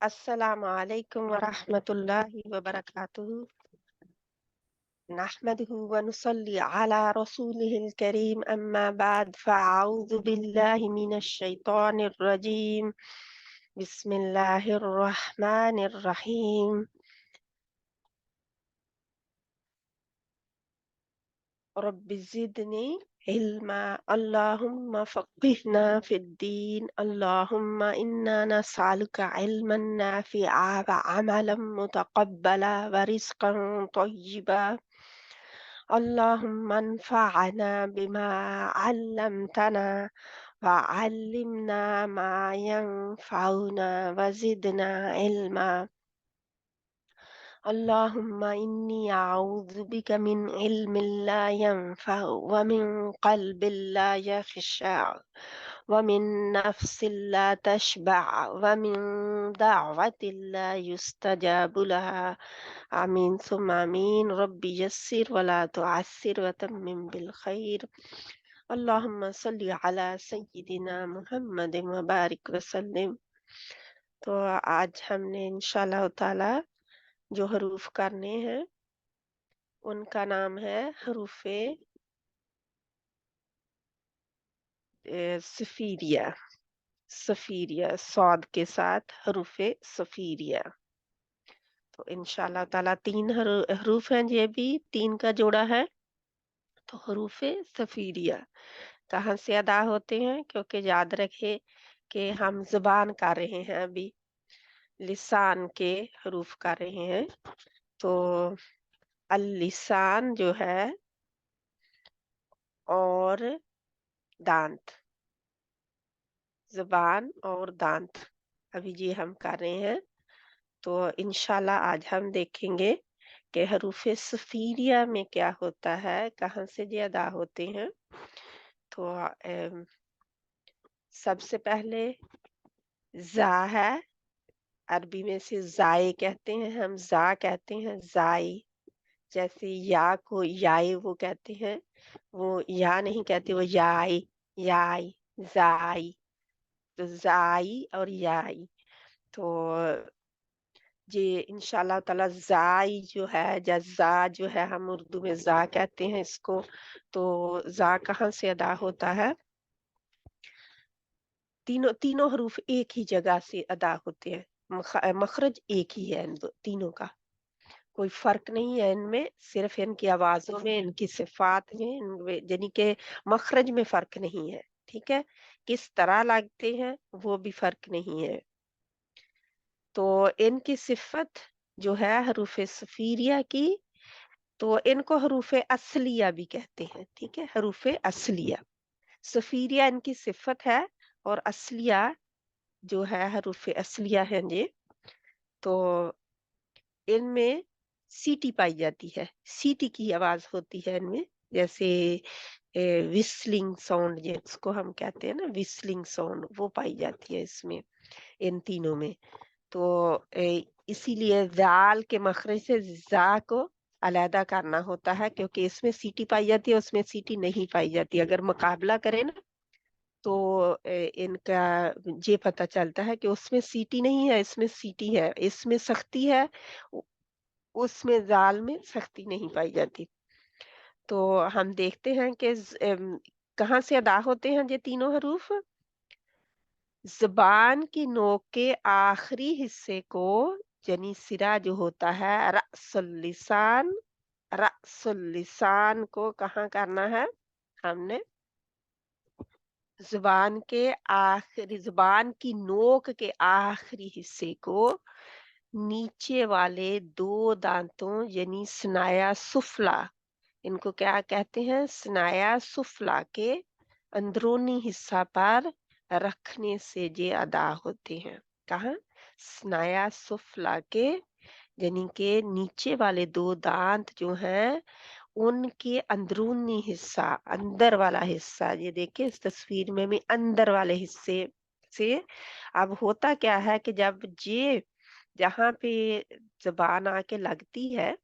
अस्सलामु अलैकुम वरहमतुल्लाहि वबरकातुहू। नहमदुहु व नुसल्ली अला रसूलिहिल करीम अम्मा बाद फ़अऊज़ु बिल्लाहि मिनश शैतानिर रजीम। बिस्मिल्लाहिर रहमानिर रहीम। रब्बि ज़िदनी इल्मा। अल्लाहुम्मा फ़क़्हिना फ़िद्दीन। अल्लाहुम्मा इन्ना नस्अलुका इल्मन नाफ़िआ व अमलन मुतक़ब्बला व रिज़्क़न तय्यिबा। अल्लाहुम्मा अन्फ़अना बिमा अल्लमतना व अल्लिमना मा यंफ़अुना व ज़िदना इल्मा। अल्लाहुम्मा इन्नी अऊज़ु बिका मिन इल्मिन ला यंफ़अ व मिन क़ल्बिन ला यख़शअ व मिन नफ़्सिन ला तशबअ व मिन दअवतिन ला युस्तजाबु लहा। आमीन सुम्मा आमीन। रब्बि यस्सिर व ला तुअस्सिर व तम्मिम बिल खैर। अल्लाहुम्मा सल्लि अला सय्यिदिना मुहम्मदिन व बारिक व सल्लिम। तो आज हमने इंशाअल्लाह ताला जो हरूफ करने हैं उनका नाम है हरूफे सफीरिया। सफीरिया सौद के साथ हरूफे सफीरिया। तो इंशाअल्लाह ताला तीन हरूफ हैं, ये भी तीन का जोड़ा है। तो हरूफे सफीरिया कहाँ से अदा होते हैं, क्योंकि याद रखे कि हम जुबान कर रहे हैं, अभी लिसान के हरूफ कर रहे हैं। तो अल लिसान जो है और दांत, जुबान और दांत, अभी ये हम कर रहे हैं। तो इंशाल्लाह आज हम देखेंगे कि हरूफे सफीरिया में क्या होता है, कहाँ से ये अदा होते हैं। तो सबसे पहले जा है, अरबी में से जाए कहते हैं, हम जा कहते हैं, जाई। जैसे या को याई वो कहते हैं, वो या नहीं कहते, वो याई याई जाई। तो जाई और याई। तो ये इंशाल्लाह ताला जाई जो है, जज़ा जो है, हम उर्दू में जा कहते हैं इसको। तो जा कहाँ से अदा होता है, तीनों तीनों हरूफ एक ही जगह से अदा होते हैं। मखरज एक ही है इन तीनों का, कोई फर्क नहीं है इनमें, सिर्फ इनकी आवाजों में, इनकी सिफात में, यानी कि मखरज में फर्क नहीं है। ठीक है, किस तरह लगते हैं वो भी फर्क नहीं है। तो इनकी सिफत जो है हरूफे सफीरिया की, तो इनको हरूफे असलिया भी कहते हैं। ठीक है, हरूफे असलिया, सफीरिया इनकी सिफत है और असलिया जो है हरूफे असलिया है ये। तो इनमें सीटी पाई जाती है, सीटी की आवाज होती है इनमें। जैसे विस्लिंग साउंड जिसको हम कहते हैं ना, विस्लिंग साउंड, वो पाई जाती है इसमें, इन तीनों में। तो इसीलिए जाल के मखरज से जा को अलहदा करना होता है, क्योंकि इसमें सीटी पाई जाती है, उसमें सीटी नहीं पाई जाती। अगर मुकाबला करें ना तो इनका ये पता चलता है कि उसमें सीटी नहीं है, इसमें सीटी है, इसमें सख्ती है, उसमें जाल में सख्ती नहीं पाई जाती। तो हम देखते हैं कि कहाँ से अदा होते हैं ये तीनों हरूफ। ज़ुबान की नोक के आखिरी हिस्से को, यानी सिरा जो होता है, रअसुल लिसान, रअसुल लिसान को कहाँ करना है हमने, ज़ुबान के आखिरी, ज़ुबान की नोक के आखिरी हिस्से को नीचे वाले दो दांतों यानी स्नाया सुफला, इनको क्या कहते हैं, स्नाया सुफला के अंदरूनी हिस्सा पर रखने से ये अदा होते हैं। कहाँ, स्नाया सुफला के, यानी के नीचे वाले दो दांत जो हैं उनके अंदरूनी हिस्सा, अंदर वाला हिस्सा, ये देखिए इस तस्वीर में भी अंदर वाले हिस्से से। अब होता क्या है कि जब ये जहाँ पे जबान आके लगती है,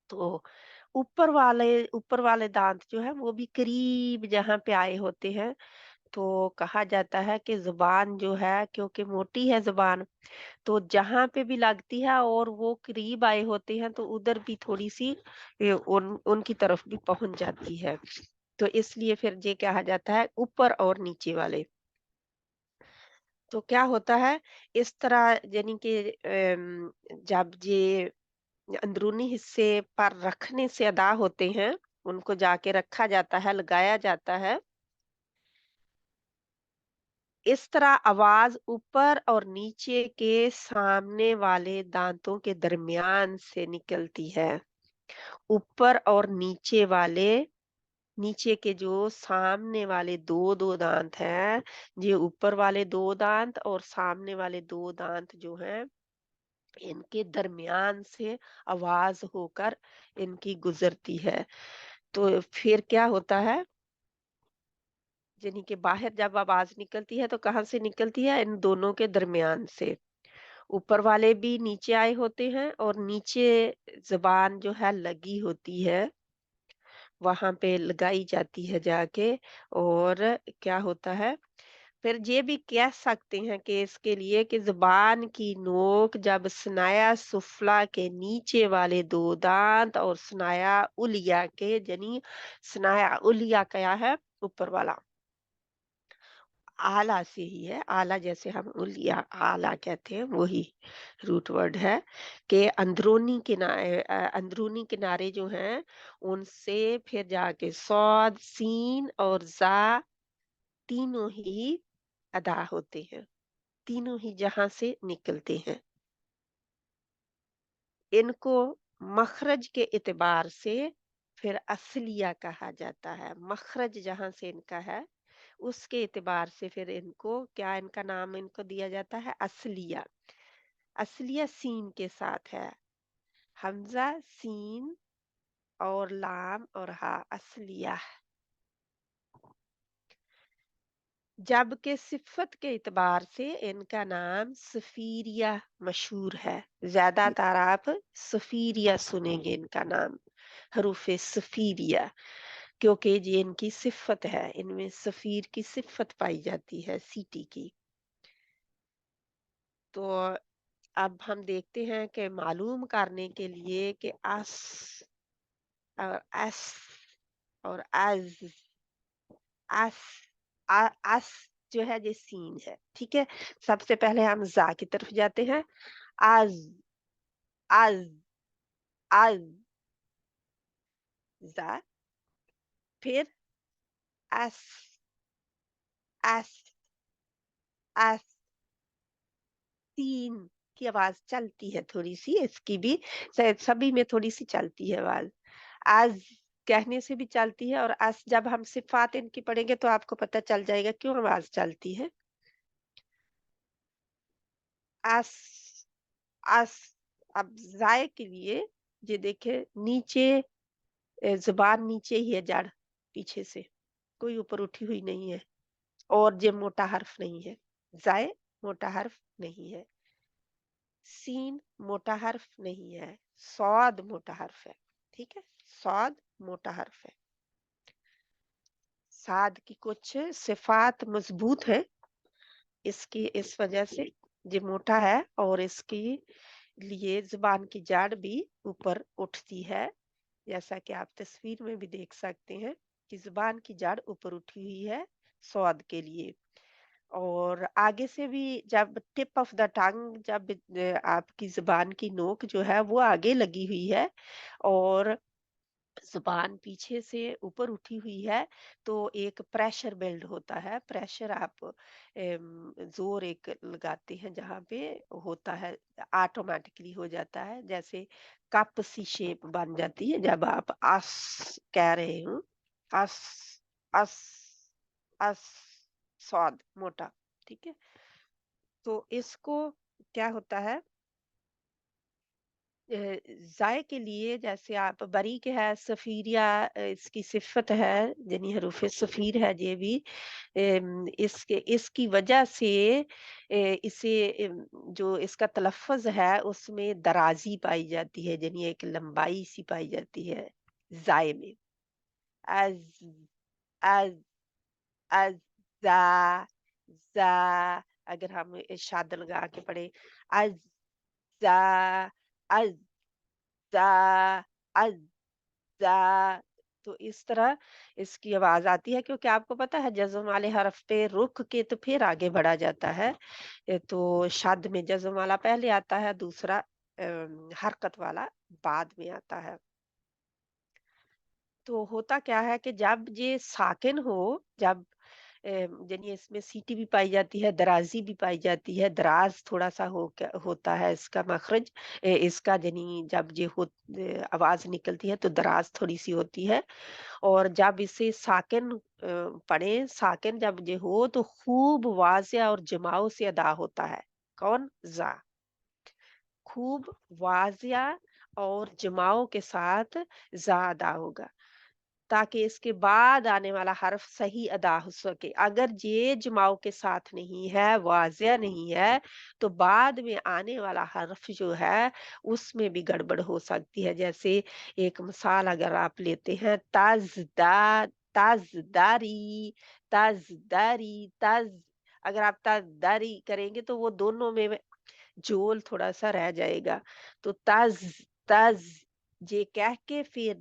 तो ऊपर वाले दांत जो है वो भी करीब जहाँ पे आए होते हैं। तो कहा जाता है कि जुबान जो है, क्योंकि मोटी है जुबान, तो जहाँ पे भी लगती है और वो करीब आए होते हैं तो उधर भी थोड़ी सी उनकी तरफ भी पहुंच जाती है। तो इसलिए फिर ये कहा जाता है ऊपर और नीचे वाले। तो क्या होता है इस तरह, यानी कि जब ये अंदरूनी हिस्से पर रखने से अदा होते हैं, उनको जाके रखा जाता है, लगाया जाता है। इस तरह आवाज ऊपर और नीचे के सामने वाले दांतों के दरमियान से निकलती है। ऊपर और नीचे वाले, नीचे के जो सामने वाले दो दो दांत हैं, ये ऊपर वाले दो दांत और सामने वाले दो दांत जो हैं, इनके दरमियान से आवाज होकर इनकी गुजरती है। तो फिर क्या होता है, यानी कि बाहर जब आवाज निकलती है तो कहाँ से निकलती है, इन दोनों के दरमियान से। ऊपर वाले भी नीचे आए होते हैं और नीचे जबान जो है लगी होती है, वहां पे लगाई जाती है जाके। और क्या होता है, फिर ये भी कह सकते हैं कि इसके लिए कि जुबान की नोक जब स्नाया सुफला के नीचे वाले दो दांत और स्नाया उलिया के, यानी स्नाया उलिया क्या है, ऊपर वाला, आला से ही है, आला जैसे हम उलिया आला कहते हैं, वही रूट वर्ड है। कि अंदरूनी किनारे जो हैं, उनसे फिर जाके सौद सीन और जा तीनों ही अदा होते हैं, तीनों ही जहां से निकलते हैं। इनको मखरज के एतबार से फिर असलिया कहा जाता है। मखरज जहां से इनका है, उसके एतबार से फिर इनको क्या, इनका नाम इनको दिया जाता है असलिया। असलिया सीन के साथ है, हमजा सीन और लाम और हा, असलिया। जबकि सिफत के एतबार से इनका नाम सफीरिया मशहूर है। ज्यादातर आप सफीरिया सुनेंगे इनका नाम, हरूफे सफीरिया, क्योंकि ये इनकी सिफत है, इनमें सफीर की सिफत पाई जाती है, सीटी की। तो अब हम देखते हैं कि मालूम करने के लिए कि अस और अस और अस अस जो है ये सीन है, ठीक है। सबसे पहले हम जा की तरफ जाते हैं। आज आज आज जा, फिर अस अस अस, तीन की आवाज चलती है थोड़ी सी, इसकी भी शायद सभी में थोड़ी सी चलती है आवाज। आज कहने से भी चलती है, और अस जब हम सिफात इनकी पढ़ेंगे तो आपको पता चल जाएगा क्यों आवाज चलती है। अस अस। अब जाए के लिए ये देखे, नीचे जुबान नीचे ही है, जड़ पीछे से, कोई ऊपर उठी हुई नहीं है, और ये मोटा हर्फ नहीं है। जाए मोटा हर्फ नहीं है, सीन मोटा हर्फ नहीं है, सौद मोटा हर्फ है, ठीक है। सौद मोटा हर्फ है। साद की कुछ सिफात मजबूत है, इसकी इस वजह से ये मोटा है, और इसकी लिए जुबान की जड़ भी ऊपर उठती है, जैसा कि आप तस्वीर में भी देख सकते हैं कि जुबान की जड़ ऊपर उठी हुई है स्वाद के लिए। और आगे से भी जब टिप ऑफ द टंग, जब आपकी जुबान की नोक जो है वो आगे लगी हुई है और जुबान पीछे से ऊपर उठी हुई है, तो एक प्रेशर बिल्ड होता है। प्रेशर आप जोर एक लगाते हैं जहाँ पे होता है, ऑटोमेटिकली हो जाता है, जैसे कप सी शेप बन जाती है जब आप अस कह रहे हो। अस अस अस, स्वाद मोटा, ठीक है। तो इसको क्या होता है, अ, ज़ाय के लिए जैसे आप बारीक है, सफ़ीरिया इसकी सिफ़त है, यानी हरूफ़ सफ़ीर है ये भी। इसके इसकी वजह से इसे जो इसका तलफ़्फ़ुज़ है उसमें दराज़ी पाई जाती है, यानी एक लंबाई-सी पाई जाती है ज़ाय में। अज़ अज़ अज़, जा, जा, अगर हम शाद लगा के पढ़े, अज़्ज़ा, अज़्ज़ा, अज़्ज़ा, तो इस तरह इसकी आवाज़ आती है, क्योंकि आपको पता है जज़्म वाले हरफ पे रुक के तो फिर आगे बढ़ा जाता है। तो शद में जज़्म वाला पहले आता है, दूसरा हरकत वाला बाद में आता है। तो होता क्या है कि जब ये साकिन हो, जब यानी इसमें सीटी भी पाई जाती है, दराज़ी भी पाई जाती है, दराज़ थोड़ा-सा होता है इसका मखरज, इसका यानी जब ये आवाज़ निकलती है तो दराज़ थोड़ी-सी होती है। और जब इसे साकिन पढ़ें, साकिन जब ये हो तो खूब वाज़िया और जमाव से अदा होता है। कौन? ज़ा। खूब वाज़िया और जमाव के साथ ज़ा अदा होगा, ताकि इसके बाद आने वाला हर्फ सही अदा हो सके। अगर ये जमाव के साथ नहीं है, वाज़िया नहीं है, तो बाद में आने वाला हर्फ जो है, उसमें भी गड़बड़ हो सकती है। जैसे एक मिसाल अगर आप लेते हैं, ताज़दारी, ताज़दारी, अगर आप ताज़दारी करेंगे तो वो दोनों में जोल थोड़ा-सा रह जाएगा। तो तज़ जे कह के फिर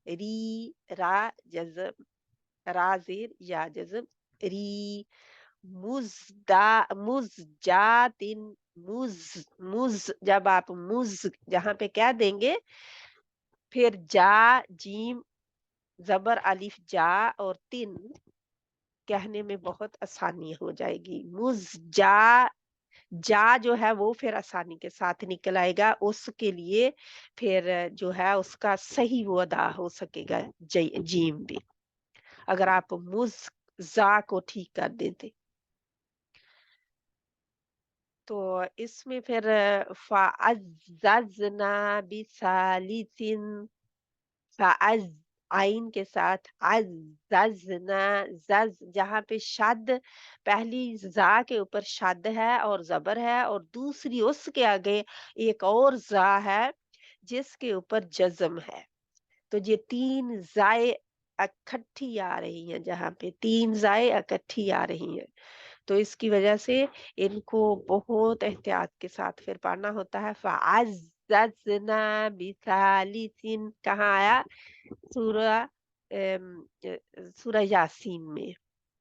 री, रा जज़म, रा ज़ेर या जज़म, री, मुज़जातिन, मुज़ जब आप मुज़ जहाँ पे कह देंगे, फिर जा, जीम, ज़बर अलिफ जा और तिन कहने में बहुत आसानी हो जाएगी। जा जो है वो फिर आसानी के साथ निकल आएगा, उसके लिए फिर जो है उसका सही वो अदा हो सकेगा, जीम भी, अगर आप जा को ठीक कर देते। तो इसमें फिर फ़अज़्ज़ज़ना बिसालिसिन, फ़अज़ आइन के साथ अज़्ज़ज़ना, ज़ज़ जहाँ पे शद, पहली ज़ा के ऊपर शद है और ज़बर है, और दूसरी उसके आगे एक और ज़ा है जिसके ऊपर जज़म है। तो ये 3 ज़ाएँ इकट्ठी आ रही हैं, जहाँ पे 3 ज़ाएँ इकट्ठी आ रही हैं। तो इसकी वजह से इनको बहुत एहतियात के साथ फिर पढ़ना होता है। फ़अज़्ज़ज़ना बिसालिसिन कहाँ आया? सूरा सूरा यासीन में,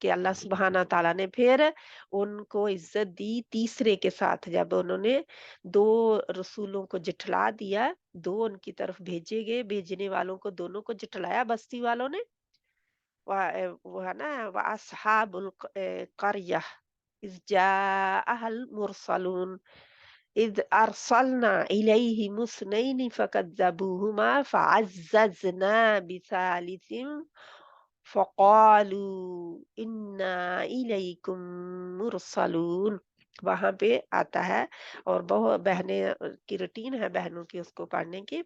कि अल्लाह सुब्हाना तआला ने फिर उनको इज्जत दी तीसरे के साथ, जब उन्होंने 2 रसूलों को झुठला दिया, 2 उनकी तरफ भेजे गए, भेजने वालों को दोनों को झुठलाया बस्ती वालों ने। वो है ना, व अस्हाबुल क़रयह इज़ जाअहल मुरसलून इज़ अरसलना इलैहिम मुस्नैनि फ़कज़्ज़बूहुमा फ़अज़्ज़ज़ना बिसालिसिन फ़क़ालू इन्ना इलैकुम मुरसलून। वहाँ पे आता है, और बहुत बहनें की रूटीन है बहनों की उसको पढ़ने की,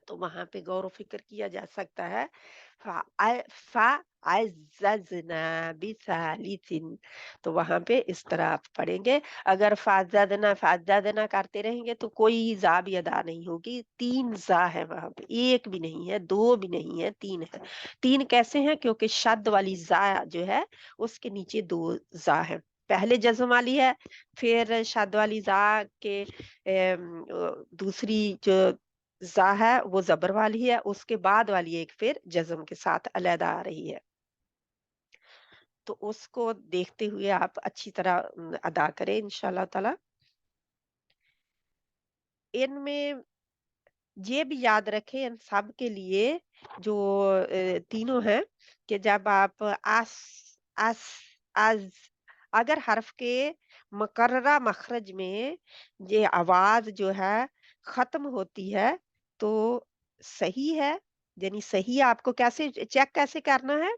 तो वहाँ पे गौर व फ़िक्र किया जा सकता है। फ़अज़्ज़ज़ना बिसालिसिन, तो वहाँ पे इस तरह आप पढ़ेंगे। अगर फ़अज़्ज़ज़ना करते रहेंगे तो कोई ज़ा भी अदा नहीं होगी। 3 ज़ा है वहाँ पे, 1 भी नहीं है, 2 भी नहीं है, 3 है। 3 कैसे हैं? क्योंकि शद वाली ज़ा जो है, उसके नीचे 2 ज़ा है। पहले जज़्म वाली है, फिर शद वाली ज़ा के दूसरी जो ज़ा है वो ज़बर वाली है, उसके बाद वाली एक फिर जज़्म के साथ अलहदा आ रही है। तो उसको देखते हुए आप अच्छी तरह अदा करें इंशाअल्लाह ताला। इनमें ये भी याद रखें इन सब के लिए, जो तीनों हैं, कि जब आप अस, अज़, अगर हर्फ के मुकर्ररा मखरज में ये आवाज़ जो है ख़त्म होती है, तो सही है, यानी सही आपको कैसे चेक कैसे करना है?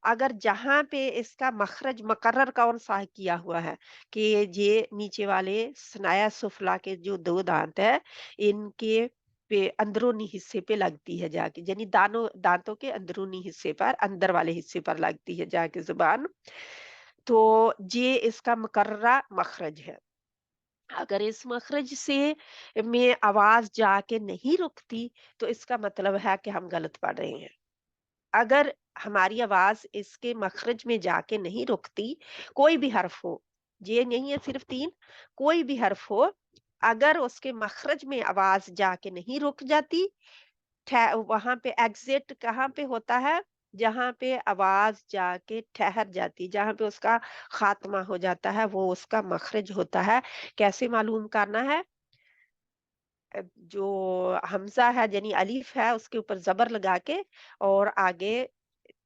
अगर जहाँ पे इसका मखरज मुकर्रर कौन-सा किया हुआ है, कि ये नीचे वाले स्नाया सुफला के जो 2 दाँत हैं, इनके पे अंदरूनी हिस्से पे लगती है जाके, यानी दाँतों के अंदरूनी हिस्से पर, अंदर वाले हिस्से पर लगती है जाके ज़ुबान, तो ये इसका मुकर्ररा मखरज है। अगर इस मखरज से में आवाज़ जाके नहीं रुकती, तो इसका मतलब है कि हम गलत पढ़ रहे हैं। اگر ہماری آواز اس کے مخرج میں جا کے نہیں رکتی، کوئی بھی حرف ہو، یہ نہیں ہے صرف تین، کوئی بھی حرف ہو، اگر اس کے مخرج میں آواز جا کے نہیں رک جاتی، وہاں پہ ایگزٹ کہاں پہ ہوتا ہے؟ جہاں پہ آواز جا کے ٹھہر جاتی، جہاں پہ اس کا خاتمہ ہو جاتا ہے، وہ اس کا مخرج ہوتا ہے۔ کیسے معلوم کرنا ہے؟ جو حمزہ ہے یعنی الف ہے، اس کے اوپر زبر لگا کے اور آگے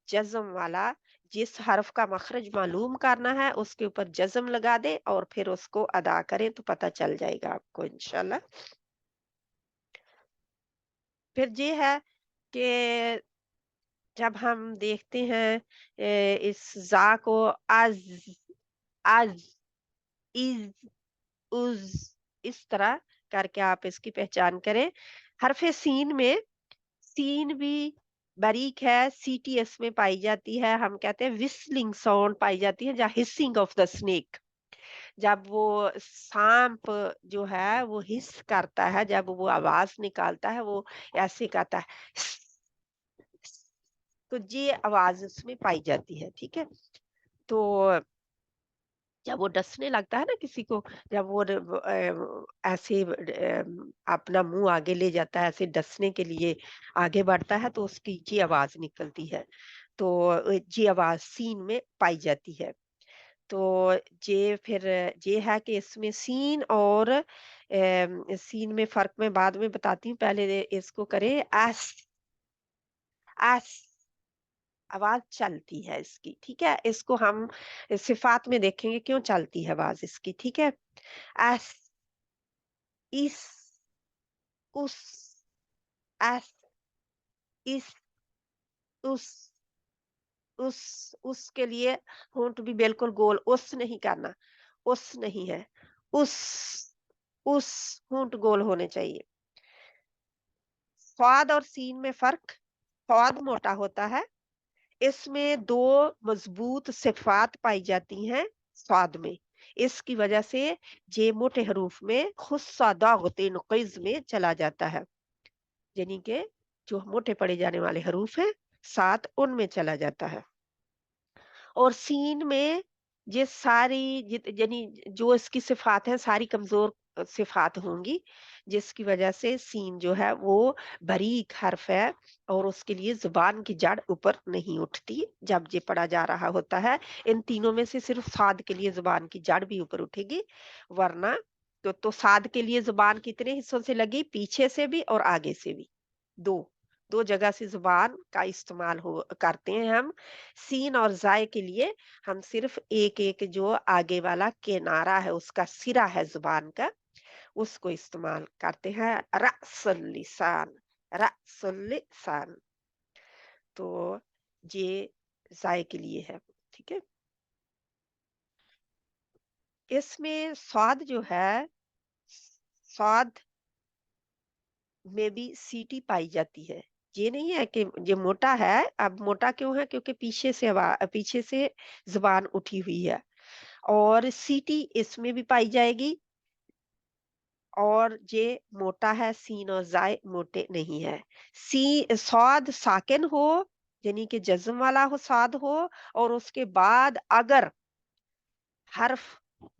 جزم والا جس حرف کا مخرج معلوم کرنا ہے اس کے اوپر جزم لگا دے اور پھر اس کو ادا کریں تو پتہ چل جائے گا آپ کو انشاءاللہ۔ پھر یہ ہے کہ جب ہم دیکھتے ہیں اس زا کو از، از، از، از، اس طرح کر کے آپ اس کی پہچان کریں۔ حرف سین میں، سین بھی باریک ہے، سی ٹی ایس میں پائی جاتی ہے، ہم کہتے ہیں وسلنگ ساؤنڈ پائی جاتی ہے، یا ہسنگ آف دا سنیک، جب وہ سانپ جو ہے وہ ہس کرتا ہے، جب وہ آواز نکالتا ہے وہ ایسے کرتا ہے، تو یہ آواز اس میں پائی جاتی ہے، ٹھیک ہے۔ تو جب وہ ڈسنے لگتا ہے نا کسی کو، جب وہ ایسے اپنا منہ آگے لے جاتا ہے ایسے ڈسنے کے لیے آگے بڑھتا ہے تو اس کی یہ آواز نکلتی ہے، تو یہ آواز سین میں پائی جاتی ہے۔ تو یہ پھر یہ ہے کہ اس میں سین اور سین میں فرق میں بعد میں بتاتی ہوں، پہلے اس کو کریں ایس، ایس آواز چلتی ہے اس کی، ٹھیک ہے۔ اس کو ہم صفات میں دیکھیں گے کیوں چلتی ہے آواز اس کی، ٹھیک ہے۔ ایس، اس، اس، ایس، اس، اس، اس کے لیے ہونٹ بھی بالکل گول، اس نہیں کرنا، اس نہیں ہے، اس، اس ہونٹ گول ہونے چاہیے۔ صاد اور سین میں فرق، صاد موٹا ہوتا ہے، اس میں دو مضبوط صفات پائی جاتی ہیں صاد میں، اس کی وجہ سے یہ موٹے حروف میں خصہ داغتین قیز میں چلا جاتا ہے، یعنی کہ جو موٹے پڑے جانے والے حروف ہیں سات ان میں چلا جاتا ہے۔ اور سین میں یہ ساری یعنی جو اس کی صفات ہیں ساری کمزور صفات ہوں گی، جس کی وجہ سے سین جو ہے وہ باریک حرف ہے اور اس کے لیے زبان کی جڑ اوپر نہیں اٹھتی جب یہ پڑھا جا رہا ہوتا ہے۔ ان تینوں میں سے صرف صاد کے لیے زبان کی جڑ بھی اوپر اٹھے گی، ورنہ تو صاد کے لیے زبان کتنے حصوں سے لگی؟ پیچھے سے بھی اور آگے سے بھی، دو دو جگہ سے زبان کا استعمال کرتے ہیں ہم۔ سین اور زائے کے لیے ہم صرف ایک ایک جو آگے والا کنارہ ہے اس کا سرا ہے زبان کا، اس کو استعمال کرتے ہیں، رأس اللسان، رأس اللسان، تو یہ زائے کے لیے ہے، ٹھیک ہے۔ اس میں صاد جو ہے، صاد میں بھی سیٹی پائی جاتی ہے، یہ نہیں ہے کہ یہ موٹا ہے، اب موٹا کیوں ہے؟ کیونکہ پیچھے سے زبان اٹھی ہوئی ہے، اور سیٹی اس میں بھی پائی جائے گی، اور یہ موٹا ہے، سین اور زائے موٹے نہیں ہے۔ صاد ساکن ہو یعنی کہ جزم والا ہو، صاد ہو، اور اس کے بعد اگر حرف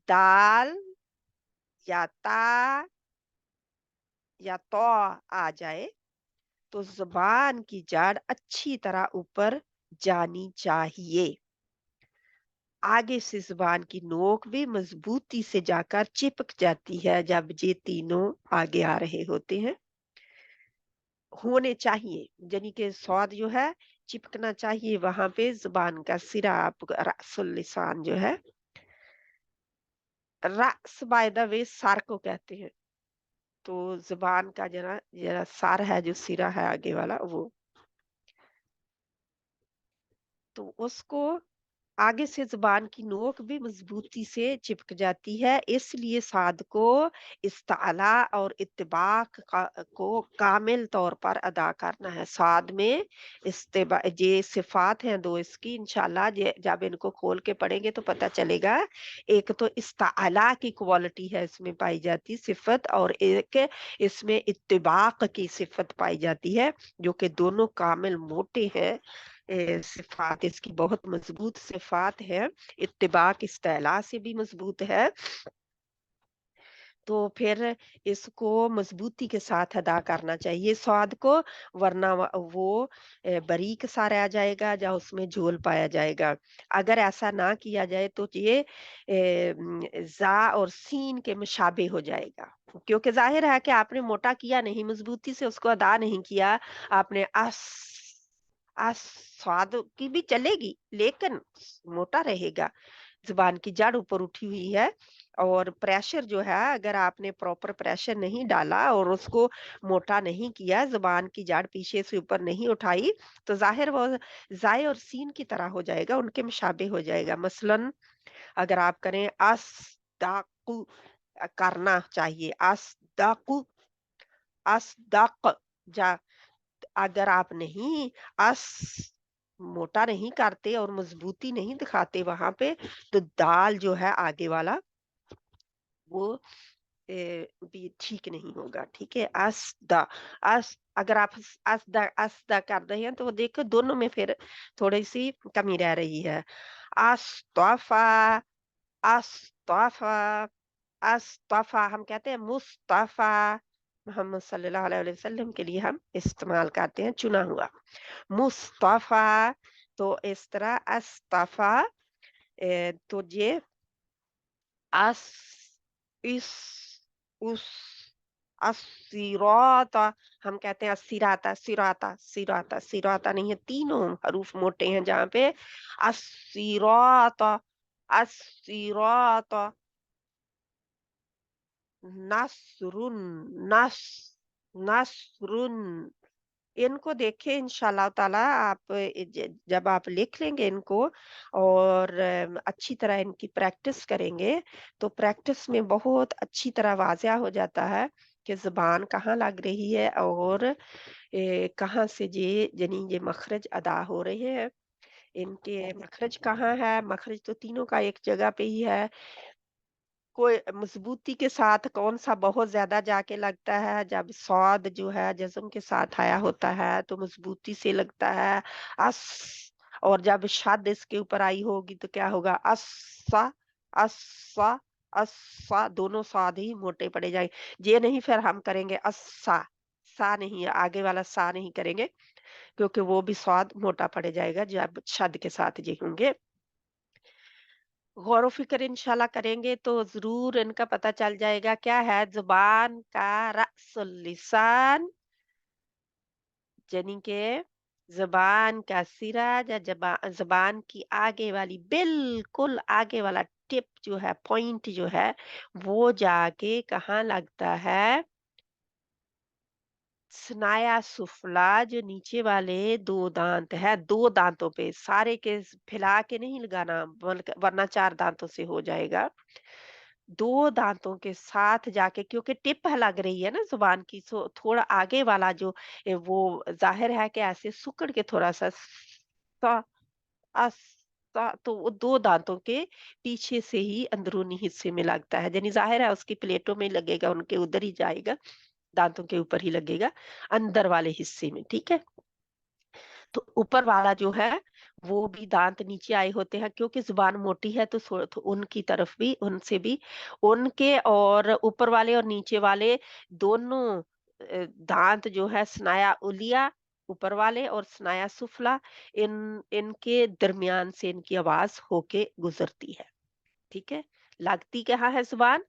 دال یا تا یا تو آ جائے تو زبان کی جڑ اچھی طرح اوپر جانی چاہیے، آگے سے زبان کی نوک بھی مضبوطی سے جا کر چپک جاتی ہے جب یہ تینوں آگے آ رہے ہوتے ہیں، ہونے چاہیے، یعنی کہ صاد جو ہے چپکنا چاہیے وہاں پہ زبان کا سرا، آپ رأس اللسان جو ہے، رأس بائی دا وے سر کو کہتے ہیں، تو زبان کا جرا سر ہے جو سرا ہے آگے والا وہ، تو اس کو آگے سے زبان کی نوک بھی مضبوطی سے چپک جاتی ہے، اس لیے صاد کو استعلا اور اتباق کو کامل طور پر ادا کرنا ہے۔ صاد میں یہ صفات ہیں دو اس کی، انشاءاللہ جب ان کو کھول کے پڑھیں گے تو پتہ چلے گا، ایک تو استعلا کی کوالٹی ہے اس میں پائی جاتی صفت، اور ایک اس میں اتباق کی صفت پائی جاتی ہے، جو کہ دونوں کامل موٹے ہیں، सिफात इसकी बहुत मजबूत सिफात है, इत्तिबा की इस्तिला से भी मजबूत है। तो फिर इसको मजबूती के साथ अदा करना चाहिए स्वाद को, वरना वो बारीक सा रह जाएगा या उसमें झोल पाया जाएगा। अगर ऐसा ना किया जाए तो ये जा और सीन के मुशाबे हो जाएगा, क्योंकि जाहिर है कि आपने मोटा किया नहीं, मजबूती से उसको अदा नहीं किया, आपने अस स्वाद की भी चलेगी लेकिन मोटा रहेगा। ज़ुबान की जड़ ऊपर उठी हुई है, और प्रेशर जो है, अगर आपने प्रॉपर प्रेशर नहीं डाला और उसको मोटा नहीं किया, ज़ुबान की जड़ पीछे से ऊपर नहीं उठाई, तो ज़ाहिर वो ज़ाय और सीन की तरह हो जाएगा, उनके मुशाबे हो जाएगा। मसलन अगर आप करें अस्दाक़ु, करना चाहिए अस्दाक़ु, अस्दाक़, जा अगर आप नहीं अस मोटा नहीं करते और मजबूती नहीं दिखाते वहां पे, तो दाल जो है आगे वाला वो भी ठीक नहीं होगा। ठीक है, अस्दा, अस अगर आप अस्दा अस्दा कर रहे हैं तो वो देखो दोनों में फिर थोड़ी सी कमी रह रही है। अस्तफा, अस्तफा, अस्तफा हम कहते हैं मुस्तफा, मोहम्मद सल्लल्लाहु अलैहि वसल्लम के लिए हम इस्तेमाल करते हैं चुना हुआ। मुस्तफा, तो इस तरह अस्तफा, तो ये अस, इस, उस, अस्सिराता, हम कहते हैं अस्सिराता, सिराता, सिराता, सिराता नहीं है, तीनों हरूफ मोटे हैं जहाँ पे। अस्सिराता, अस्सिराता, नस्रुन, नस, नस्रुन, इनको देखें इंशाल्लाह ताला आप, जब आप लिख लेंगे इनको और अच्छी तरह इनकी प्रैक्टिस करेंगे, तो प्रैक्टिस में बहुत अच्छी तरह वाज़िया हो जाता है कि ज़ुबान कहाँ लग रही है और कहाँ से ये यानी ये मखरज अदा हो रहे हैं। इनके मखरज कहाँ है? मखरज तो तीनों का एक जगह पे ही है। कोई मजबूती के साथ कौन-सा बहुत ज़्यादा जाके लगता है, जब स्वाद जो है जज़्म के साथ आया होता है, तो मजबूती से लगता है। अस, और जब शद इसके ऊपर आई होगी तो क्या होगा? अस्सा, अस्सा, अस्सा, दोनों स्वाद ही मोटे पड़े जाएँगे। ये नहीं फिर हम करेंगे अस्सा, सा नहीं, आगे वाला सा नहीं करेंगे, क्योंकि वो भी स्वाद मोटा पड़ जाएगा जब शद के साथ ये होंगे। गौर व फ़िक्र इंशाल्लाह करेंगे तो ज़रूर इनका पता चल जाएगा क्या है ज़ुबान का रअसुल लिसान, यानी कि ज़ुबान का सिरा या ज़ुबान की आगे वाली बिल्कुल आगे वाला टिप जो है, पॉइंट जो है, वो जाके कहाँ लगता है? स्नाया सुफला, जो नीचे वाले 2 दांत है, 2 दांतों पे, सारे के फैला के नहीं लगाना, बल्कि वरना 4 दांतों से हो जाएगा। 2 दांतों के साथ जाके, क्योंकि टिप लग रही है ना ज़ुबान की, सो थोड़ा आगे वाला जो वो ज़ाहिर है कि ऐसे सिकुड़ के थोड़ा-सा सा, अस, सा, तो वो 2 दांतों के पीछे से ही अंदरूनी हिस्से में लगता है। यानी ज़ाहिर है उसकी प्लेटों में लगेगा, उनके उधर ही जाएगा, दांतों के ऊपर ही लगेगा, अंदर वाले हिस्से में, ठीक है? तो ऊपर वाला जो है, वो भी दांत नीचे आए होते हैं, क्योंकि ज़ुबान मोटी है तो तो उनकी तरफ भी, उनसे भी, उनके और ऊपर वाले और नीचे वाले दोनों दांत जो है, स्नाया उलिया ऊपर वाले और स्नाया सुफला, इनके दरमियान से इनकी आवाज होके गुजरती है। ठीक है? लगती कहाँ है ज़ुबान?